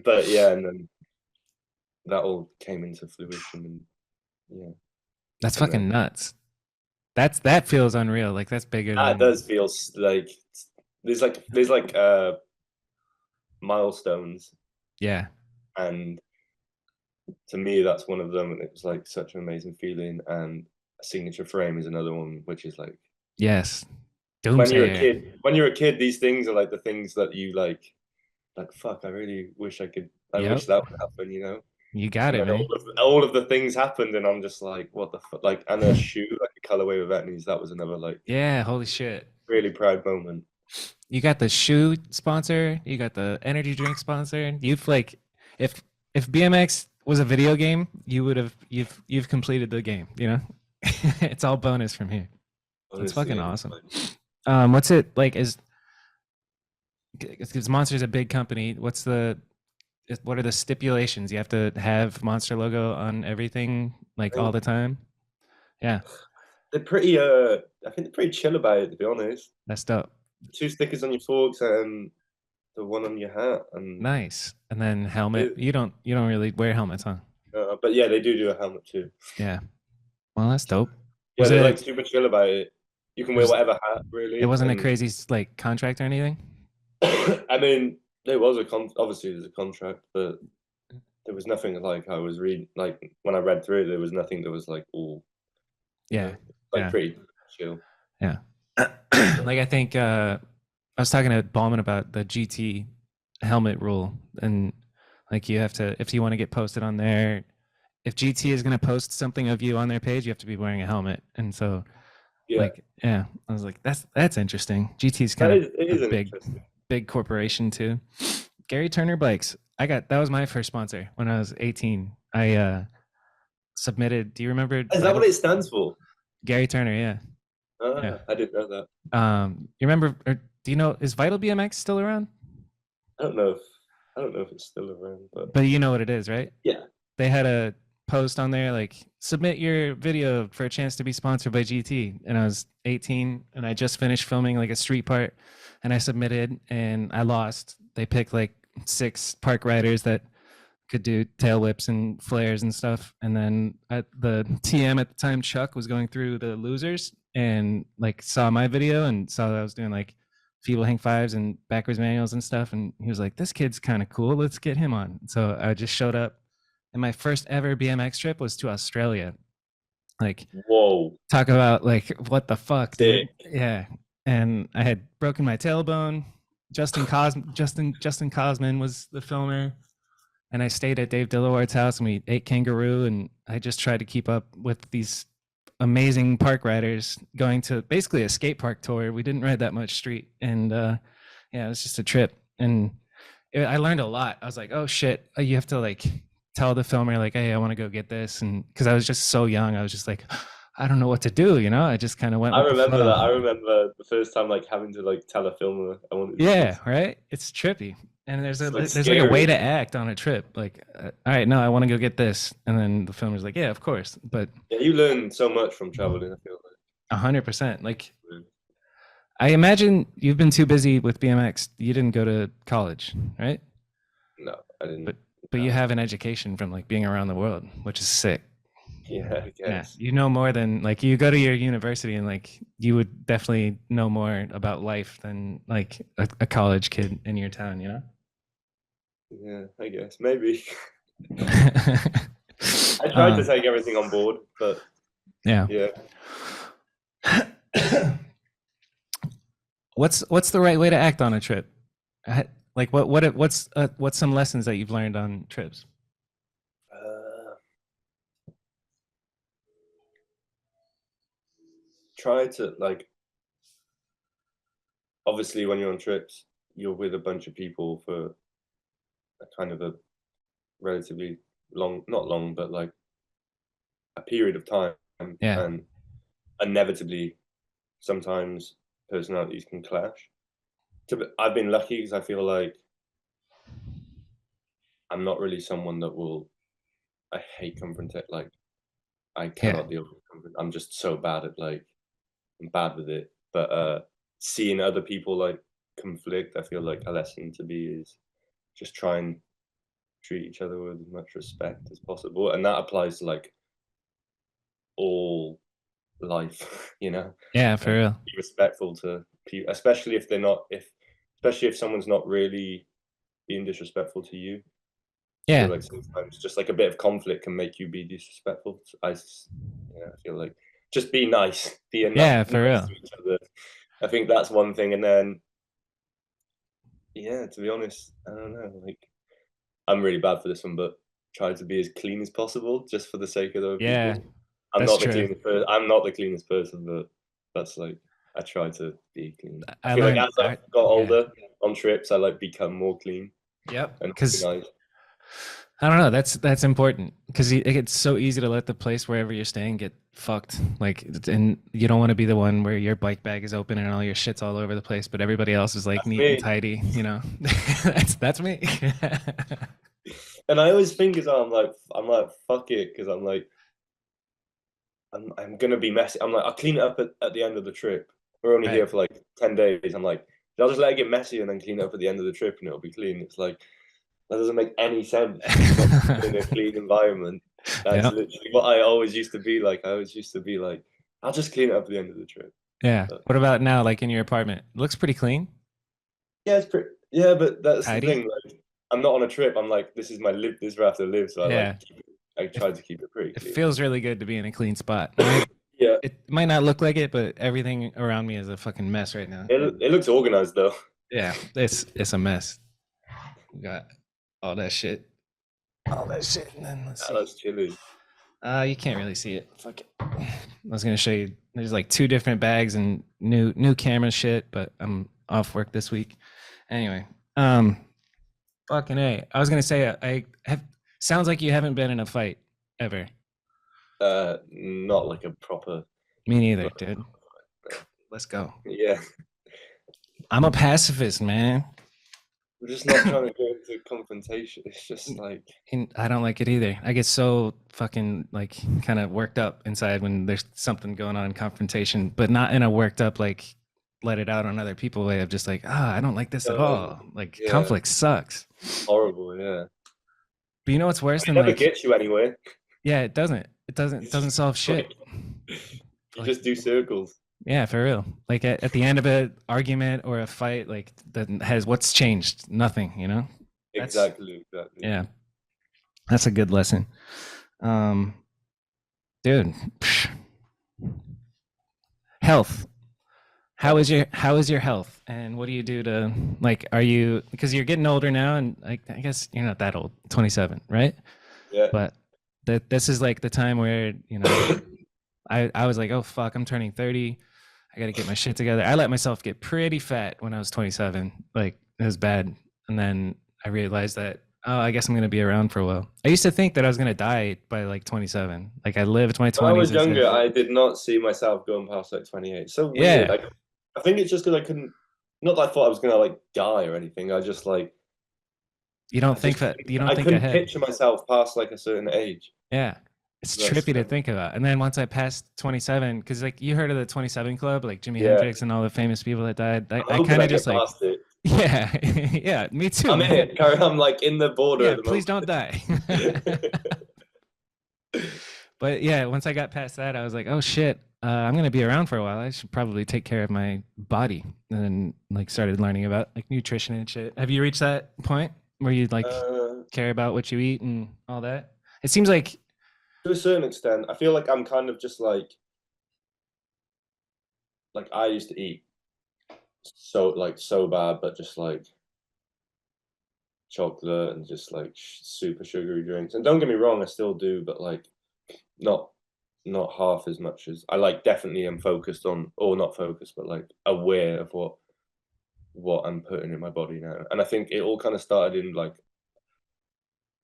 But yeah, and then that all came into fruition, and yeah, That's and then fucking nuts. That feels unreal. Like that's bigger that than does feel like there's like milestones, yeah. and to me that's one of them, and it was like such an amazing feeling. And a signature frame is another one, which is like Yes. Doomsayer. when you're a kid, these things are like the things that you like fuck, I really wish I wish Yep. that would happen, you know. You got And it, then man. all of the things happened, and I'm just like, what the fuck? Like, and a shoe, like a colorway with Etnies, that was another like Yeah, holy shit. really proud moment. You got the shoe sponsor, you got the energy drink sponsor. You've like if BMX was a video game, you've completed the game, you know? It's all bonus from here. That's fucking Honestly, awesome. like, What's it like is because Monster's a big company, what are the stipulations? You have to have Monster logo on everything I like all think the time? Yeah, they're pretty. I think they're pretty chill about it, to be honest. that's dope. 2 stickers on your forks and the one on your hat, and Nice. And then helmet. it, You don't really wear helmets, huh? but yeah, they do a helmet too. Yeah. Well, that's dope. Yeah, Was they're it like super chill about it. You can it wear was whatever hat it really, wasn't a and crazy like contract or anything? I mean, there was obviously there's a contract, but there was nothing like I was reading. Like when I read through it, there was nothing that was like, oh, you Yeah. know, like Yeah. pretty chill. Yeah. Like I think I was talking to Ballman about the GT helmet rule and like you have to if you want to get posted on there if GT is going to post something of you on their page, you have to be wearing a helmet. And so Yeah, like yeah, I was like that's interesting. GT's kind of it a is interesting. big corporation too. Gary Turner bikes. That was my first sponsor when I was 18. I submitted. Do you remember Is that Vital? what it stands for? Gary Turner, yeah. Yeah. I didn't know that. You remember or do you know is Vital BMX still around? I don't know if I don't know if it's still around, but But you know what it is, right? yeah, They had a post on there like submit your video for a chance to be sponsored by GT. And I was 18 and I just finished filming like a street part and I submitted and I lost. They picked like 6 park riders that could do tail whips and flares and stuff. And then the TM at the time, Chuck, was going through the losers and like saw my video and saw that I was doing like feeble hang fives and backwards manuals and stuff. And he was like, this kid's kind of cool. Let's get him on. So I just showed up. And my first ever BMX trip was to Australia. Like, whoa, talk about like, what the fuck, dude? sick. Yeah. And I had broken my tailbone. Justin Cosman was the filmer and I stayed at Dave Dillaward's house, and we ate kangaroo, and I just tried to keep up with these amazing park riders going to basically a skate park tour. We didn't ride that much street, and yeah, it was just a trip, and I learned a lot. I was like, oh shit, you have to like tell the filmer like, hey, I want to go get this, and because I was just so young, I was just like, I don't know what to do, you know. I just kind of went. I with remember the flow. that. I remember the first time like having to like tell a filmer I wanted to do Yeah, this. right. It's trippy, and It's like there's like a way scary. to act on a trip. Like, all right, no, I want to go get this, and then the filmer's like, yeah, of course, but Yeah, you learn so much from traveling, I feel 100%. Like, like. I imagine you've been too busy with BMX. You didn't go to college, right? No, I didn't. But you have an education from like being around the world, which is sick. Yeah, I Yeah, guess. you know more than like you go to your university and like you would definitely know more about life than like a college kid in your town, you know? Yeah, I guess maybe. I tried to um, take everything on board, but yeah. yeah. What's the right way to act on a trip? Like what's some lessons that you've learned on trips? Try to like, obviously when you're on trips, you're with a bunch of people for a kind of a relatively long, not long, but like a period of time, Yeah. and inevitably sometimes personalities can clash. I've been lucky because I feel like I'm not really someone that will. I hate confrontation. Like I Yeah. cannot deal with conflict. I'm just so bad at like I'm bad with it. But seeing other people like conflict, I feel like a lesson to be is just try and treat each other with as much respect as possible, and that applies to like all life, you know. Yeah, for real. Be respectful to people, especially if they're not. If especially if someone's not really being disrespectful to you. I Yeah. feel like sometimes just like a bit of conflict can make you be disrespectful. I feel like just be nice, Yeah, nice for real. to each other. I think that's one thing, and then yeah, to be honest, I don't know. Like I'm really bad for this one, but try to be as clean as possible, just for the sake of other Yeah, people. I'm that's not the true. cleanest person. I'm not the cleanest person, but that's like I try to be clean. I I feel like learned as I've got yeah. older on trips, I like become more clean Yep. and Because organized. I don't know. That's important because it's so easy to let the place wherever you're staying get fucked. Like, and you don't want to be the one where your bike bag is open and all your shit's all over the place, but everybody else is like That's neat and me. tidy. You know, that's me. And I always think as I'm like fuck it, because I'm like I'm gonna be messy. I'm like I'll clean it up at the end of the trip. We're only Right. here for like 10 days. I'm like I'll just let it get messy and then clean it up at the end of the trip and it'll be clean. It's like that doesn't make any sense. Not in a clean environment. That's Yeah. literally what I always used to be like. I always used to be like, I'll just clean it up at the end of the trip. Yeah. But What about now? Like in your apartment, looks pretty clean, yeah, it's pretty. Yeah, but that's the tidy. thing. Like, I'm not on a trip. I'm like, this is my live. This is where I have to live. So I like, Yeah. I It, try to keep it pretty it clean. feels really good to be in a clean spot. Yeah, It might not look like it, but everything around me is a fucking mess right now. it looks organized though. Yeah, it's a mess. We got all that shit. All that shit. And then let's Yeah, see. that's chilly. You can't really see it. Fuck it. I was gonna show you. There's like two different bags and new camera shit, but I'm off work this week. Anyway, fucking a. I was gonna say I have. Sounds like you haven't been in a fight ever. Not like a proper. Me neither, dude. Let's go. Yeah, I'm a pacifist, man. we're just not trying to go into confrontation. It's just like And I don't like it either. I get so fucking like kind of worked up inside when there's something going on, confrontation, but not in a worked up like let it out on other people way of just like, I don't like this at all. Like yeah, conflict sucks. horrible. Yeah, But you know what's worse it than never like, gets you anywhere. yeah, it doesn't. It doesn't solve shit. Like, you Like, just do circles. yeah, for real. Like at the end of an argument or a fight, like that has what's changed? Nothing, you know? That's Exactly. yeah. That's a good lesson. Um, dude, health. how is your health, and what do you do to, like, are you, because you're getting older now, and like I guess you're not that old, 27, right? Yeah. But that this is like the time where, you know, I was like, oh fuck, I'm turning 30. I got to get my shit together. I let myself get pretty fat when I was 27. Like it was bad. And then I realized that, oh, I guess I'm going to be around for a while. I used to think that I was going to die by like 27. Like I lived my When I 20s was and stuff. younger, I did not see myself going past like 28. So weird. Yeah. Like, I think it's just because I couldn't. Not that I thought I was gonna like die or anything. I just like You don't I just think that, you don't I think couldn't ahead. picture myself past like a certain age. Yeah. It's That's trippy to think about. And then once I passed 27, because like you heard of the 27 Club, like Jimi yeah. Hendrix and all the famous people that died. I'm I hoping kind I of get just like, past it. yeah, yeah, me too, I'm in man. it. I'm like in the border Yeah, at the please moment. don't die. But yeah, once I got past that, I was like, oh shit, I'm gonna be around for a while. I should probably take care of my body, and then like started learning about like nutrition and shit. Have you reached that point where you like care about what you eat and all that? It seems like to a certain extent, I feel like I'm kind of just like I used to eat so bad, but just like chocolate and just like super sugary drinks. And don't get me wrong, I still do, but like not not half as much as I like. Definitely am focused on, or not focused, but like aware of what I'm putting in my body now. And I think it all kind of started in like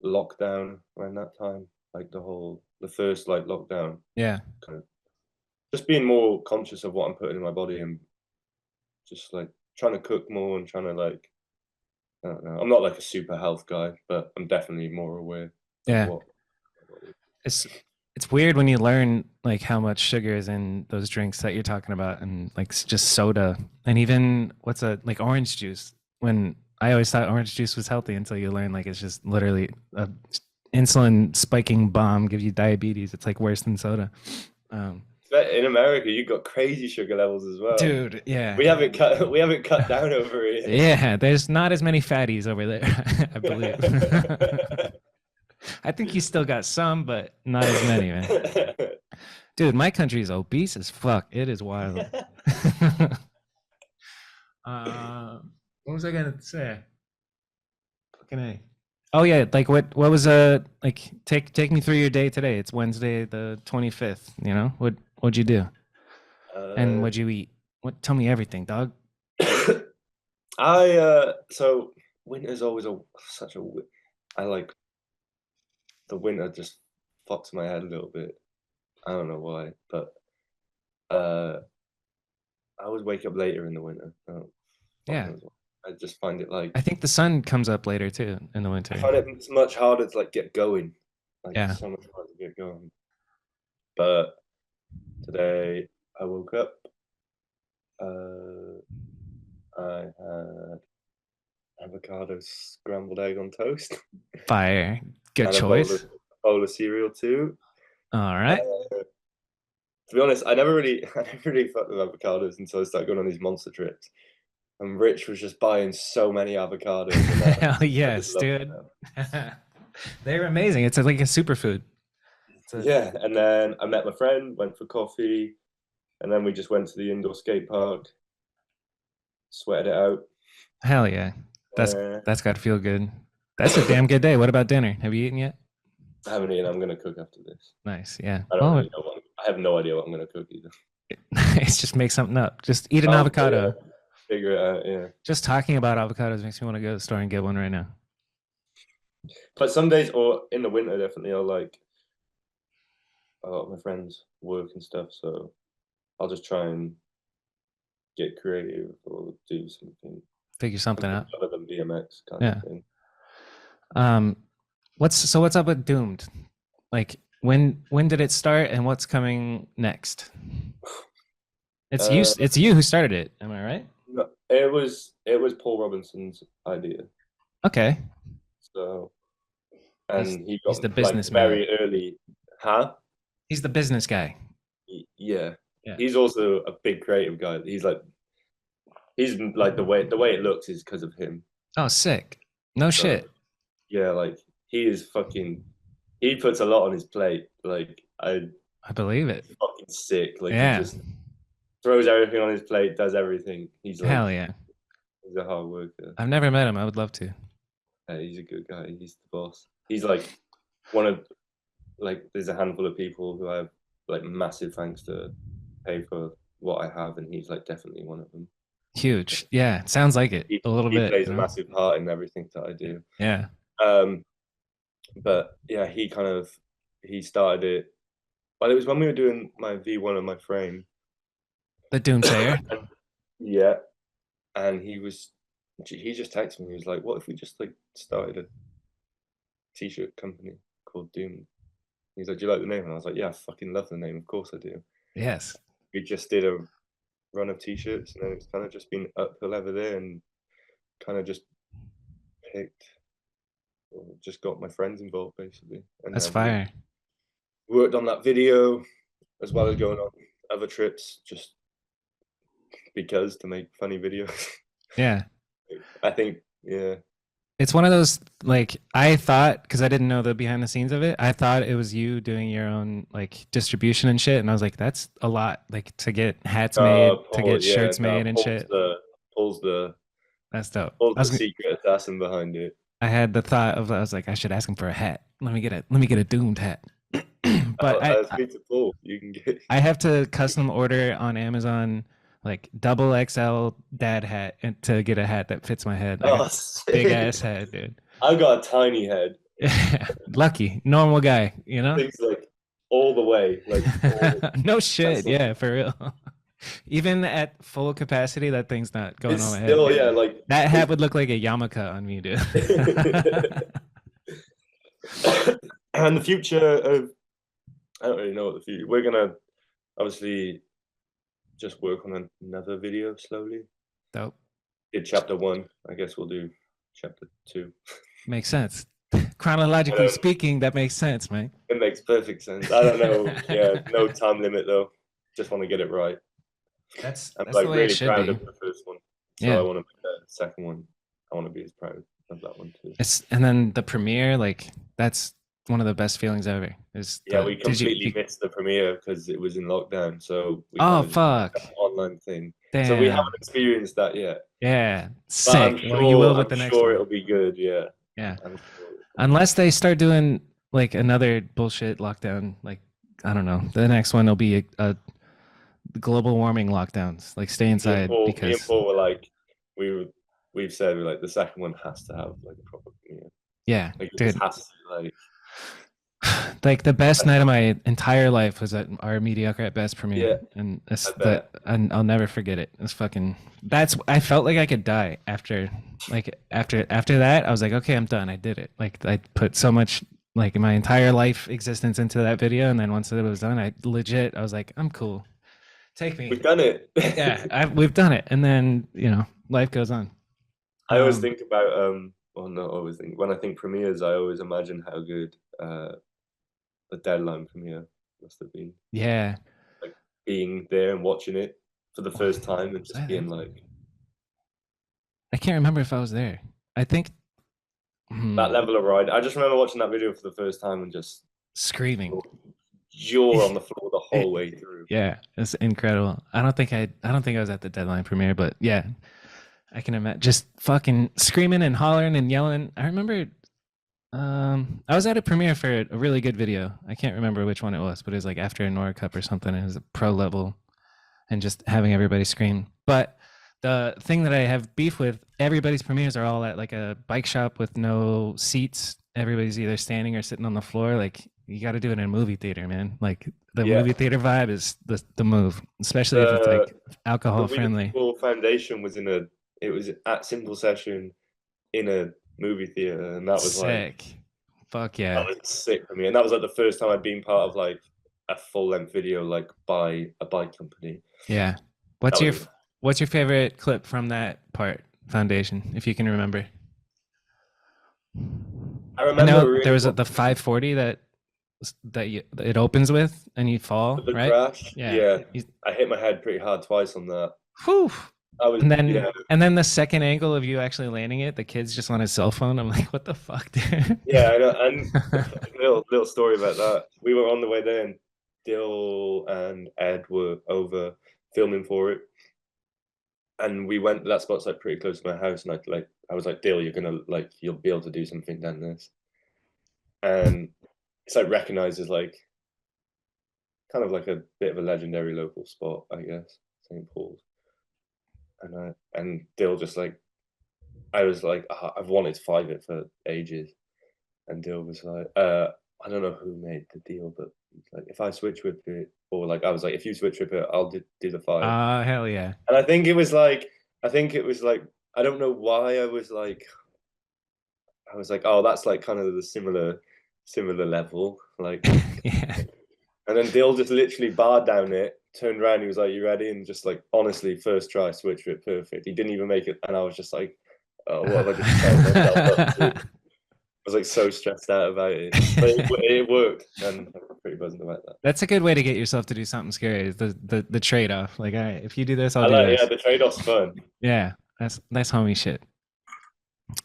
lockdown around that time, like the first like lockdown, yeah, kind of just being more conscious of what I'm putting in my body and just like trying to cook more and trying to like I don't know. I'm not like a super health guy, but I'm definitely more aware of yeah. what. It's it's weird when you learn like how much sugar is in those drinks that you're talking about, and like just soda, and even what's a like orange juice. When I always thought orange juice was healthy until you learn like it's just literally a insulin spiking bomb, gives you diabetes. It's like worse than soda. Um, In America, you got crazy sugar levels as well. Dude, yeah. We haven't cut down over here. Yeah, there's not as many fatties over there, I believe. I think you still got some, but not as many, man. Dude, my country is obese as fuck. It is wild. What was I gonna say? Fucking A. Oh yeah, like what was like take me through your day today. It's Wednesday the 25th, you know? What'd you do? And what'd you eat? What tell me everything, dog. So winter's always such a I like the winter just fucks my head a little bit. I don't know why, but uh I always wake up later in the winter. Oh, fuck Yeah. knows why. I just find it like I think the sun comes up later too in the I winter. find it much harder to like get going. Like Yeah. so much harder to get going. But today I woke up. I had avocado scrambled egg on toast Fire. Good and choice. a bowl of cereal too. All right. To be honest, I never really fucked with avocados until I started going on these monster trips. And Rich was just buying so many avocados. Hell yes, dude. They're amazing. It's like a superfood. Yeah, and then I met my friend, went for coffee, and then we just went to the indoor skate park, sweated it out. Hell yeah. That's Uh, that's got to feel good. That's a damn good day. What about dinner? Have you eaten yet? I haven't eaten. I'm gonna cook after this. Nice. Yeah. I don't Well, really know I have no idea what I'm gonna cook either. it's just make something up. Just eat an I'll avocado. figure it out. Yeah. Just talking about avocados makes me want to go to the store and get one right now. But some days, or in the winter, definitely, I'll like a lot of my friends work and stuff, so I'll just try and get creative or do something Figure something out. other than BMX kind Yeah. of thing. What's up with Doomed? Like when did it start and what's coming next? It's you who started it, am I right? No, it was Paul Robinson's idea. Okay. So and he he's got the like businessman. very early, huh? He's the business guy. Yeah. Yeah. He's also a big creative guy. He's like the way it looks is because of him. Oh, sick. No So, shit. yeah, like he is fucking. He puts a lot on his plate. Like I believe it. fucking sick. Like Yeah. he just throws everything on his plate, does everything. He's Hell like, yeah. he's a hard worker. I've never met him. I would love to. He's a good guy. He's the boss. He's like one of like there's a handful of people who I have like massive thanks to pay for what I have, and he's like definitely one of them. Huge. Yeah. Sounds like it a little He bit. plays a massive part in everything that I do. Yeah. But yeah, he started it. Well, it was when we were doing my V1 on my frame. The Doomsayer. Yeah, and he just texted me. He was like, "What if we just like started a t-shirt company called Doom?" He's like, "Do you like the name?" And I was like, "Yeah, I fucking love the name. Of course I do." Yes. We just did a run of t-shirts, and then it's kind of just been uphill ever there, and kind of just picked, or just got my friends involved basically, and That's then fire. worked on that video as well as going on other trips, just because to make funny videos. Yeah. I think, yeah. It's one of those, like, I thought, because I didn't know the behind the scenes of it, I thought it was you doing your own like distribution and shit, and I was like, that's a lot, like to get hats made, to get shirts made and shit. Pulls the That's dope. secret assassin behind it. I had the thought of, I was like, I should ask him for a hat. Let me get a doomed hat. But You can get. I have to custom order on Amazon like double XL dad hat and to get a hat that fits my head. Big ass head, dude. I've got a tiny head. Lucky, normal guy, you know. Things like all the way, like no shit, yeah, for real. Even at full capacity, that thing's not going on my head. Still, yeah, like that hat would look like a yarmulke on me, dude. And the future of, I don't really know what the future. We're gonna obviously just work on another video slowly. Dope. Did chapter 1. I guess we'll do chapter 2. Makes sense. Chronologically speaking, that makes sense, man. It makes perfect sense. I don't know. Yeah, no time limit though. Just want to get it right. I'm like really proud of the first one. So yeah. I want to make the second one. I want to be as proud of that one too. And then the premiere, like that's one of the best feelings ever. We completely missed the premiere because it was in lockdown. So fuck, online thing. Damn. So we haven't experienced that yet. Yeah, sick. Well, you will with the next one. It'll be good. Yeah. Yeah. Unless they start doing like another bullshit lockdown, like I don't know, the next one will be a global warming lockdowns, like stay inside. Because me and Paul were like, we've said like the second one has to have like a proper premiere. Yeah, like, dude. It has to, like the best night of my entire life was at our mediocre at best premiere, and and I'll never forget it. It's fucking. I felt like I could die after that. I was like, okay, I'm done. I did it. Like I put so much like my entire life existence into that video, and then once it was done, I was like, I'm cool. Take me. We've done it. Yeah, we've done it, and then life goes on. I always think about when I think premieres, I always imagine how good the Deadline premiere must have been. Yeah, like being there and watching it for the first time and just being like, I can't remember if I was there. I think that level of ride. I just remember watching that video for the first time and just screaming, jaw on the floor the whole way through. Yeah, it's incredible. I don't think I was at the Deadline premiere, but yeah, I can imagine just fucking screaming and hollering and yelling. I remember I was at a premiere for a really good video. I can't remember which one it was, but it was like after a Nora Cup or something. It was a pro level and just having everybody scream. But the thing that I have beef with, everybody's premieres are all at like a bike shop with no seats. Everybody's either standing or sitting on the floor. Like you got to do it in a movie theater, man. Like the movie theater vibe is the move, especially if it's like alcohol friendly. The foundation was it was at Simple Session in a movie theater, and that was sick. Like, fuck yeah, that was sick for me. And that was like the first time I'd been part of like a full-length video like by a bike company. Yeah. What's your favorite clip from that foundation, if you can remember? I remember there was the 540 that it opens with and you fall, the right? Crash. Yeah. I hit my head pretty hard twice on that. Whew. And then the second angle of you actually landing it, the kid's just on his cell phone. I'm like, what the fuck, dude? Yeah, I know. And little story about that. We were on the way there, and Dill and Ed were over filming for it. And we went, that spot's like pretty close to my house, and I was like, Dale, you'll be able to do something down this. And it's like recognized as like kind of like a bit of a legendary local spot, I guess, St. Paul's. And Dale just like, I was like, I've wanted to fight it for ages. And Dale was like, I don't know who made the deal, but like, if I switch whip it, or like, I was like, if you switch whip it, I'll do the fight. Hell yeah. And I think it was like, I don't know why I was like, oh, that's like kind of the similar level. Like, yeah. And then Dill just literally barred down it, turned around, he was like, you ready? And just like, honestly, first try, switch it perfect. He didn't even make it. And I was just like, oh, what have I just found myself up to? I was like so stressed out about it. But it worked. And I'm pretty buzzing about that. That's a good way to get yourself to do something scary, is the trade-off. Like, all right, if you do this, I'll do this. Yeah, the trade-off's fun. Yeah, that's homie shit.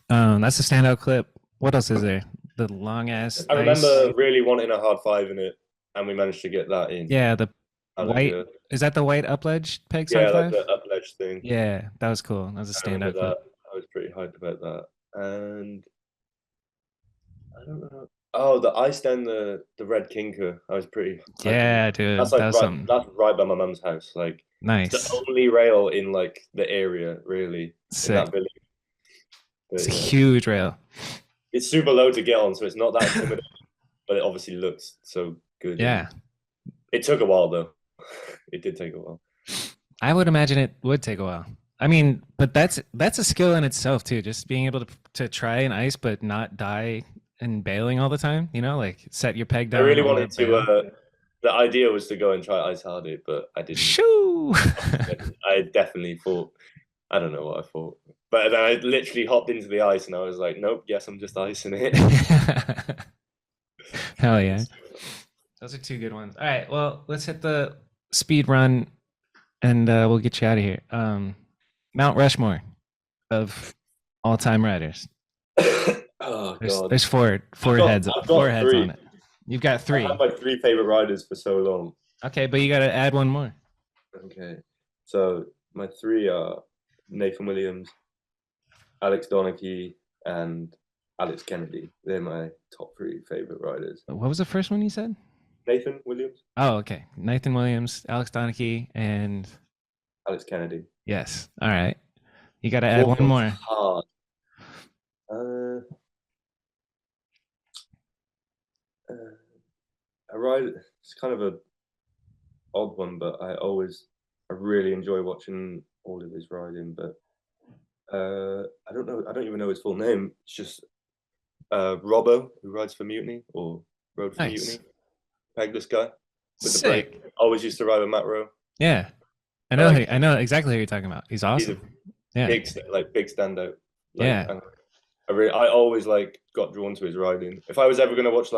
That's a standout clip. What else is there? The long ass. I remember really wanting a hard five in it, and we managed to get that in. Yeah, the white. Is that the white upledge peg side five? Yeah, like the upledge thing. Yeah, that was cool. That was a standout clip. I was pretty hyped about that. And I don't know. Oh, the ice down the Red Kinker. I was pretty. Yeah, dude. That's like that's right by my mum's house. Like, nice. It's the only rail in like the area, really. Sick. In that village. But, it's a huge rail. It's super low to get on, so it's not that intimidating. But it obviously looks so good. Yeah. It took a while though. It did take a while. I would imagine it would take a while. I mean, but that's a skill in itself too. Just being able to try an ice but not die and bailing all the time. You know, like set your peg down. I really wanted to. The idea was to go and try ice hardy, but I didn't. Shoo! I definitely thought. I don't know what I thought, but then I literally hopped into the ice and I was like, nope, yes, I'm just icing it. Hell yeah. Those are two good ones. All right, well, let's hit the speed run and we'll get you out of here. Mount Rushmore of all-time riders. Oh, God. There's four heads on it. You've got three. I have my three favorite riders for so long. Okay, but you got to add one more. Okay, so my three are Nathan Williams, Alex Donachie, and Alex Kennedy. They're my top three favorite riders. What was the first one you said? Nathan Williams. Oh, okay. Nathan Williams, Alex Donachie, and Alex Kennedy. Yes. All right. You got to add one more. Hard. I ride. It's kind of a odd one, but I really enjoy watching all of his riding. But I don't know. I don't even know his full name. It's just Robbo, who rides for Mutiny or rode for Mutiny. Pegless guy with the brake. Always used to ride with Matt Rowe. Yeah, I know exactly who you're talking about. He's awesome. He's big standout. Yeah. I always got drawn to his riding. If I was ever gonna watch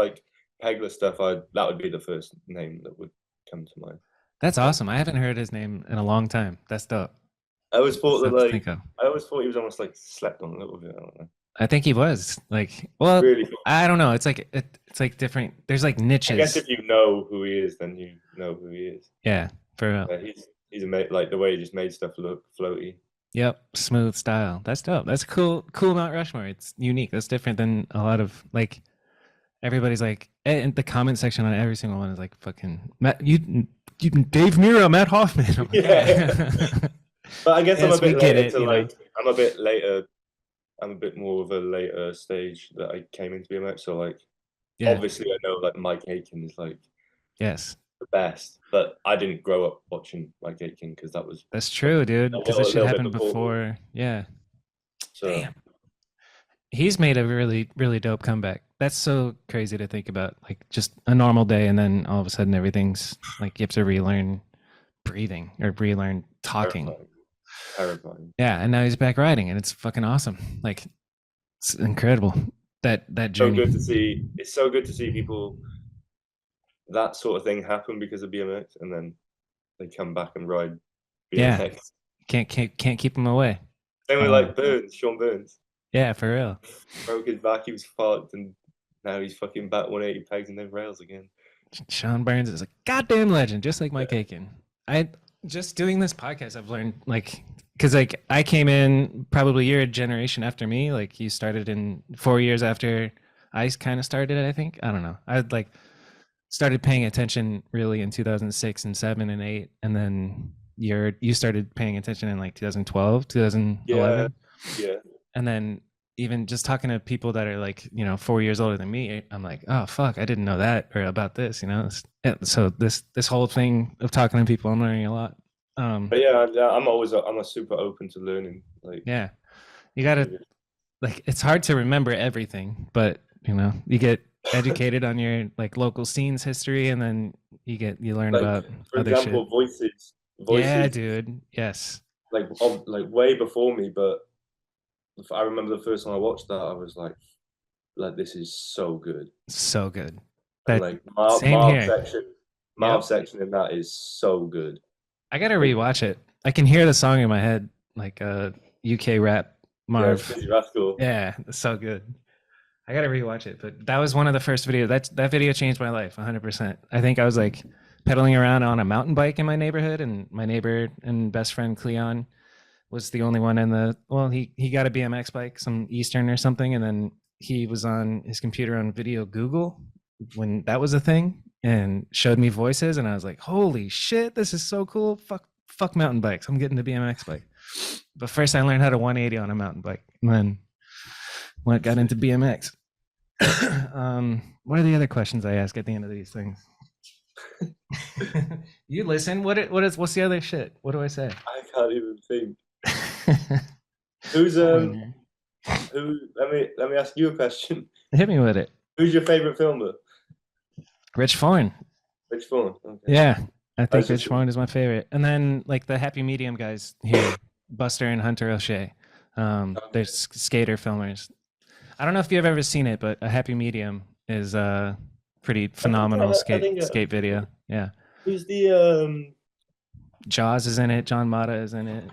Pegless stuff, that would be the first name that would come to mind. That's awesome. I haven't heard his name in a long time. That's dope. I always thought I always thought he was almost slept on a little bit. I don't know. I think he was really cool. I don't know. It's like different. There's niches. I guess if you know who he is, then you know who he is. Yeah, for real. He's amazing. The way he just made stuff look floaty. Yep, smooth style. That's dope. That's cool Mount Rushmore. It's unique. That's different than a lot of everybody's in the comment section on every single one is fucking Matt, you Dave Mira, Matt Hoffman. Yeah. But I guess I'm a bit later I'm a bit later. I'm a bit more of a later stage that I came into BMX. So obviously I know Mike Aitken is yes, the best, but I didn't grow up watching Mike Aitken because that's true, dude. Because this shit happened before. Yeah. So damn. He's made a really, really dope comeback. That's so crazy to think about. Just a normal day, and then all of a sudden everything's you have to relearn breathing or relearn talking. Terrifying. Yeah, and now he's back riding, and it's fucking awesome. It's incredible that journey. So good to see. It's so good to see people that sort of thing happen because of BMX, and then they come back and ride BMX. Yeah, can't keep them away. Same with Burns, Sean Burns. Yeah, for real. Broke his back, he was fucked, and now he's fucking back 180 pegs and then rails again. Sean Burns is a goddamn legend, just like Mike Aitken. just doing this podcast, I've learned like, because like I came in probably you're a generation after me. Like you started in 4 years after I kind of started. I think I don't know. I like started paying attention really in 2006 and 7 and 8, and then you started paying attention in like 2012, Yeah, 2011, yeah. and then even just talking to people that are like 4 years older than me, I'm like, oh fuck, I didn't know that or about this. So this whole thing of talking to people, I'm learning a lot. But yeah, I'm a super open to learning. Like, Yeah, you gotta like it's hard to remember everything, but you get educated on your like local scenes history, and then you learn like about for other shit. example, voices, Yeah, voices, dude. Yes. like way before me. But I remember the first time I watched that, I was like this is so good. So good. And That like same here. Marv Yep. section in that is so good. I gotta Like, rewatch it. I can hear the song in my head, like UK rap yeah, it's Marv. pretty radical. Yeah, it's so good. I gotta rewatch it. But that was one of the first videos. That video changed my life 100%. I think I was like pedaling around on a mountain bike in my neighborhood, and my neighbor and best friend Cleon was the only one in the he got a BMX bike, some Eastern or something, and then he was on his computer on video Google when that was a thing and showed me voices, and I was like, holy shit, this is so cool. Fuck mountain bikes. I'm getting a BMX bike. But first I learned how to 180 on a mountain bike, and then got into BMX. What are the other questions I ask at the end of these things? You listen. What's the other shit? What do I say? I can't even think. Who's who? Let me ask you a question. Hit me with it. Who's your favorite filmer? Rich Foreign. Rich Foreign. Okay. Yeah, I think just Rich Foreign is my favorite. And then like the Happy Medium guys here, Buster and Hunter O'Shea. They're skater filmers. I don't know if you've ever seen it, but a Happy Medium is a pretty phenomenal skate video. Yeah. Who's the Jaws is in it. John Mata is in it.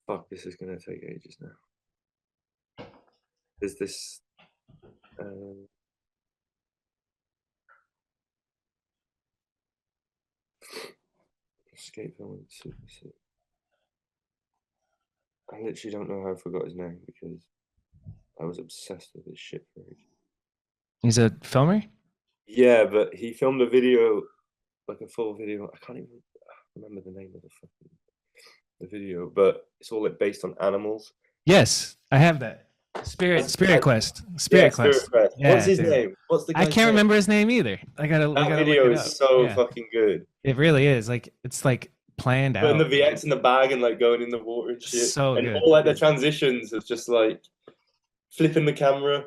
Fuck, this is gonna take ages now. There's this skate film super sick. I literally don't know how I forgot his name because I was obsessed with this shit for ages. He's a filmer? Yeah, but he filmed a video, like a full video. I can't even remember the name of the video, but it's all like based on animals. Yes, I have that. Spirit Quest. Spirit Quest. Yeah, what's his name? What's the guy's I can't remember his name either. I gotta video look it is up. so fucking good. It really is. Like it's like planned out. Putting the VX in the bag and like going in the water and shit. So and good. all like the transitions of just like flipping the camera.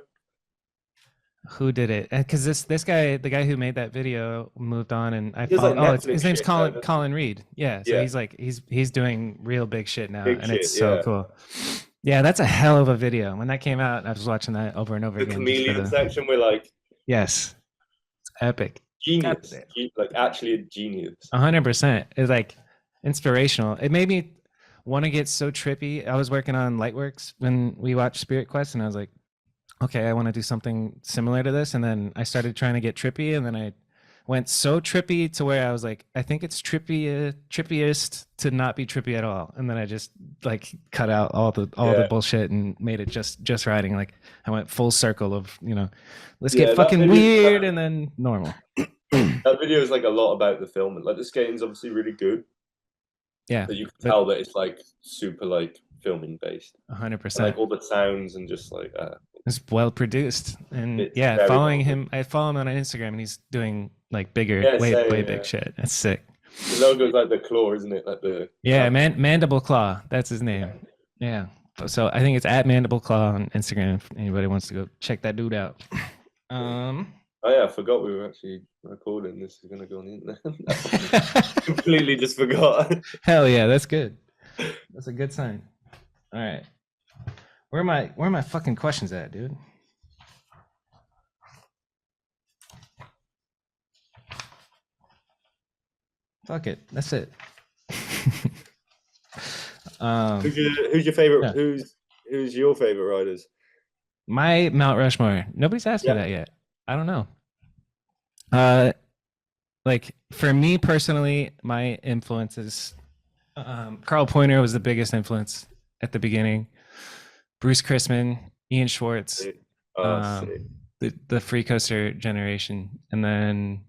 Who did it? Because this guy, the guy who made that video, moved on, and I found, his name's Colin Reed. Yeah, so he's doing real big shit now, and it's so cool. Yeah, that's a hell of a video. When that came out, I was watching that over and over again. The chameleon section, we're like, yes, it's epic. Genius, like actually a genius. 100%. It's like inspirational. It made me want to get so trippy. I was working on Lightworks when we watched Spirit Quest, and I was like, okay, I want to do something similar to this. And then I started trying to get trippy, and then I went so trippy to where I was like, I think it's trippiest to not be trippy at all. And then I just like cut out all the bullshit and made it just riding. Like I went full circle of, let's get fucking weird and then normal. That video is like a lot about the film, and like the skating's obviously really good. Yeah, but you can tell that it's like super like filming based. 100%. Like all the sounds and just like it's well produced. And following him, I follow him on Instagram, and he's doing like bigger, way big shit. That's sick. The logo's like the claw, isn't it? Like the Mandible Claw. That's his name. Yeah. So I think it's at Mandible Claw on Instagram. If anybody wants to go check that dude out. Oh yeah, I forgot we were actually recording. This is gonna go on the internet. Completely just forgot. Hell yeah, that's good. That's a good sign. All right. Where are my fucking questions at, dude? Fuck it. That's it. Who's your favorite? Yeah. Who's your favorite riders? My Mount Rushmore. Nobody's asked me that yet. I don't know. like for me personally, my influences, Carl Pointer was the biggest influence at the beginning. Bruce Chrisman, Ian Schwartz, Oh, sick. the Free Coaster generation, and then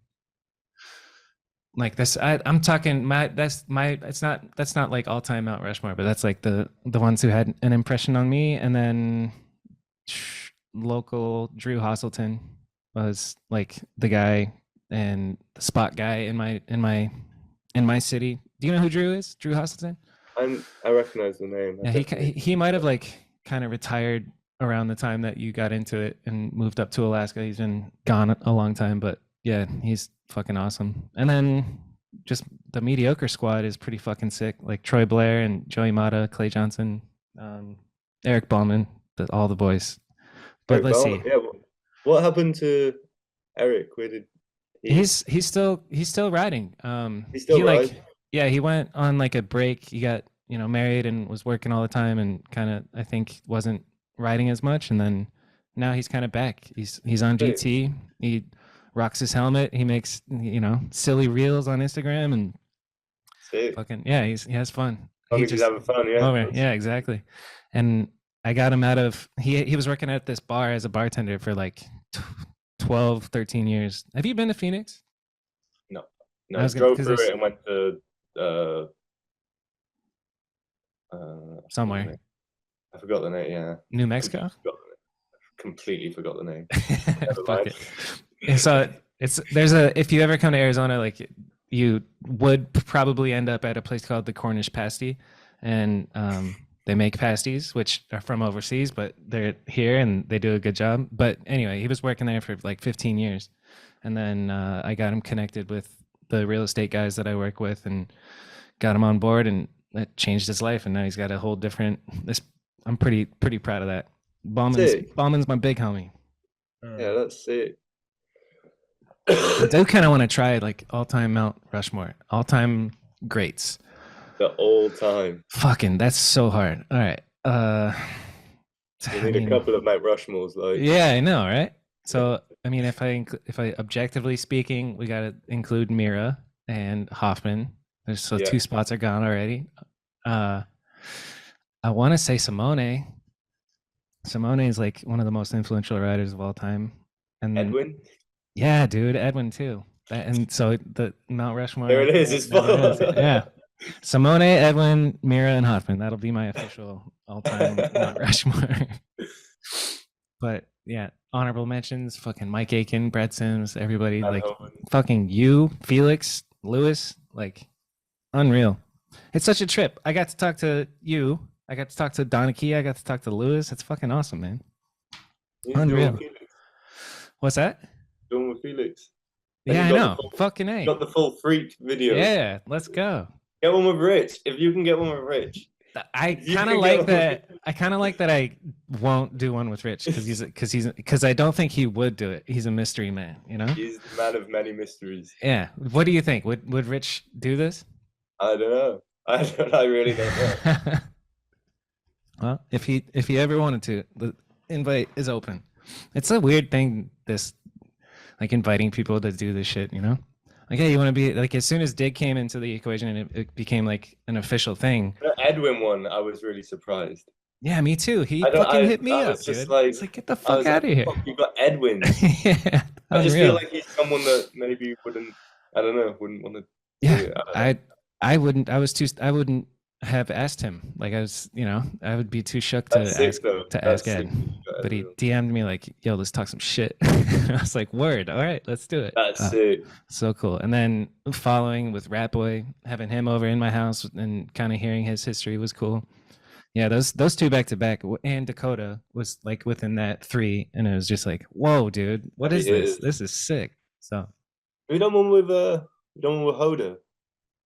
like this, I'm talking my that's my it's not that's not like all time Mount Rushmore, but that's like the ones who had an impression on me, and then local Drew Hosselton was like the guy and the spot guy in my city. Do you know who Drew is? Drew Hosselton? I recognize the name. Yeah, he might have like kind of retired around the time that you got into it and moved up to Alaska. He's been gone a long time, but yeah, he's fucking awesome. And then just the mediocre squad is pretty fucking sick. Like Troy Blair and Joey Mata, Clay Johnson, Eric Ballman, all the boys. But Eric let's Ballman, see. yeah. What happened to Eric? Where did He's still riding. He still rides? Yeah, he went on like a break. He got married and was working all the time and kind of I think wasn't riding as much. And then now he's kind of back. He's on GT. He rocks his helmet. He makes silly reels on Instagram and fucking yeah. He has fun. He's having fun. Yeah. Yeah, exactly. And I got him out of he was working at this bar as a bartender for like 12, 13 years. Have you been to Phoenix? No. I drove through it and went to somewhere. I forgot the name. Yeah. New Mexico. Completely forgot the name. Fuck it. And so if you ever come to Arizona, like you would probably end up at a place called the Cornish Pasty, and they make pasties, which are from overseas, but they're here and they do a good job. But anyway, he was working there for like 15 years. And then I got him connected with the real estate guys that I work with and got him on board, and that changed his life. And now he's got a whole different, I'm pretty proud of that. Ballman's my big homie. Yeah, that's it. I do kind of want to try like all-time Mount Rushmore, all-time greats. The all-time. Fucking, that's so hard. All right. You need a couple of Mount Rushmores, like. Yeah, I know, right? So, I mean, if I objectively speaking, we got to include Mira and Hoffman. So 2 spots are gone already. I want to say Simone. Simone is like one of the most influential riders of all time. And Edwin? Yeah, dude, Edwin too. And so the Mount Rushmore. There it is. It's full. Yeah. Simone, Edwin, Mira, and Hoffman. That'll be my official all-time Mount Rushmore. But yeah, honorable mentions, fucking Mike Aiken, Brad Sims, everybody, like fucking you, Felix, Lewis, like unreal. It's such a trip. I got to talk to you. I got to talk to Donachie. I got to talk to Lewis. It's fucking awesome, man. Unreal. What's that? Doing with Felix. Yeah, I know. Fucking A. Got the full freak video. Yeah, let's go. Get one with Rich. If you can get one with Rich. I kind of like that. I kind of like that. I won't do one with Rich because I don't think he would do it. He's a mystery man, you know. He's the man of many mysteries. Yeah. What do you think? Would Rich do this? I don't know. I really don't know. Well, if he ever wanted to, the invite is open. It's a weird thing, this like inviting people to do this shit, you know. Like, hey, you want to be like, as soon as Dig came into the equation and it became like an official thing. The Edwin one, I was really surprised. Yeah, me too. He fucking hit me up, dude. It's like, get the fuck out of here. Fuck, you got Edwin. Yeah, I just feel like he's someone that maybe wouldn't want to. Yeah, I wouldn't have asked him. Like I would be too shook to ask Ed. But he DM'd me like, yo, let's talk some shit. I was like, word, all right, let's do it. That's sick. So cool. And then following with Rat Boy, having him over in my house and kind of hearing his history was cool. Yeah, those 2 back to back, and Dakota was like within that 3, and it was just like, whoa, dude, what is this? This is sick. So we done one with Hoda.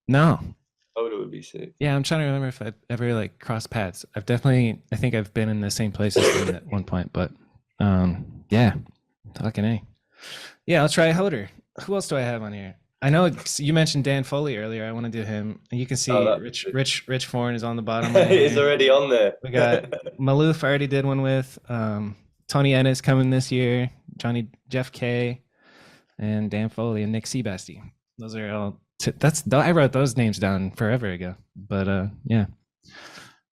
No. Hoda would be sick. Yeah, I'm trying to remember if I've ever like crossed paths. I think I've been in the same places at one point, but yeah, fucking A. Yeah, I'll try Hoder. Who else do I have on here? I know you mentioned Dan Foley earlier. I want to do him. You can see Rich Foreign is on the bottom. He's already on there. We got Maloof. I already did one with Tony Ennis coming this year. Jeff K, and Dan Foley and Nick Sebasti. Those are all. I wrote those names down forever ago. But yeah,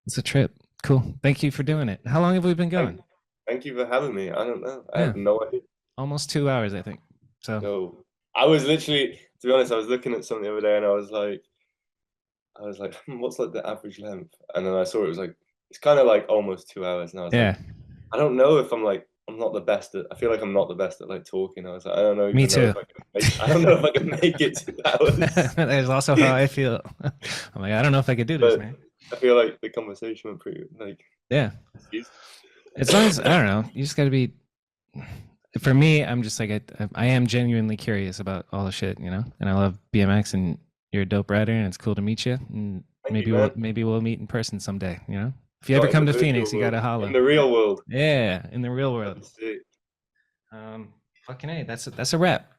it's a trip. Cool. Thank you for doing it. How long have we been going? Thank you for having me. I don't know. I Yeah, have no idea. almost 2 hours, I think. So No, I was literally, to be honest, I was looking at something the other day, and what's like the average length? And then I saw it was like, it's kind of like almost 2 hours, and I was like, yeah, I don't know if I'm not the best at. I feel like I'm not the best at like talking. I was like, I don't know me even know too. if I can make. I don't know if I can make it 2 hours. That's also how I feel. I'm like, I don't know if I could do this, But man. I feel like the conversation went pretty like. Yeah. Easy. As long as I don't know, you just got to be. For me, I'm just like I am genuinely curious about all the shit, you know. And I love BMX, and you're a dope rider, and it's cool to meet you. And Thank you, man. maybe we'll meet in person someday, you know. If you ever Not in come the to virtual Phoenix, you world, gotta in holla. the real world. Yeah, in the real world. That's it. Fucking A, that's a wrap.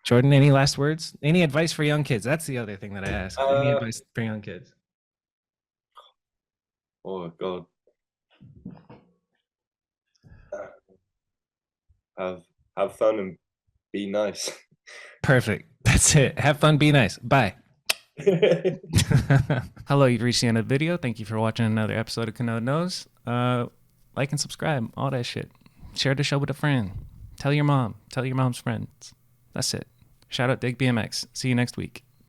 Jordan, any last words? Any advice for young kids? That's the other thing that I ask. Any advice for young kids? Oh God. Have fun and be nice. Perfect. That's it. Have fun, be nice. Bye. Hello, you've reached the end of the video. Thank you for watching another episode of KANODE Knows. Like and subscribe, all that shit. Share the show with a friend. Tell your mom. Tell your mom's friends. That's it. Shout out Dig BMX. See you next week.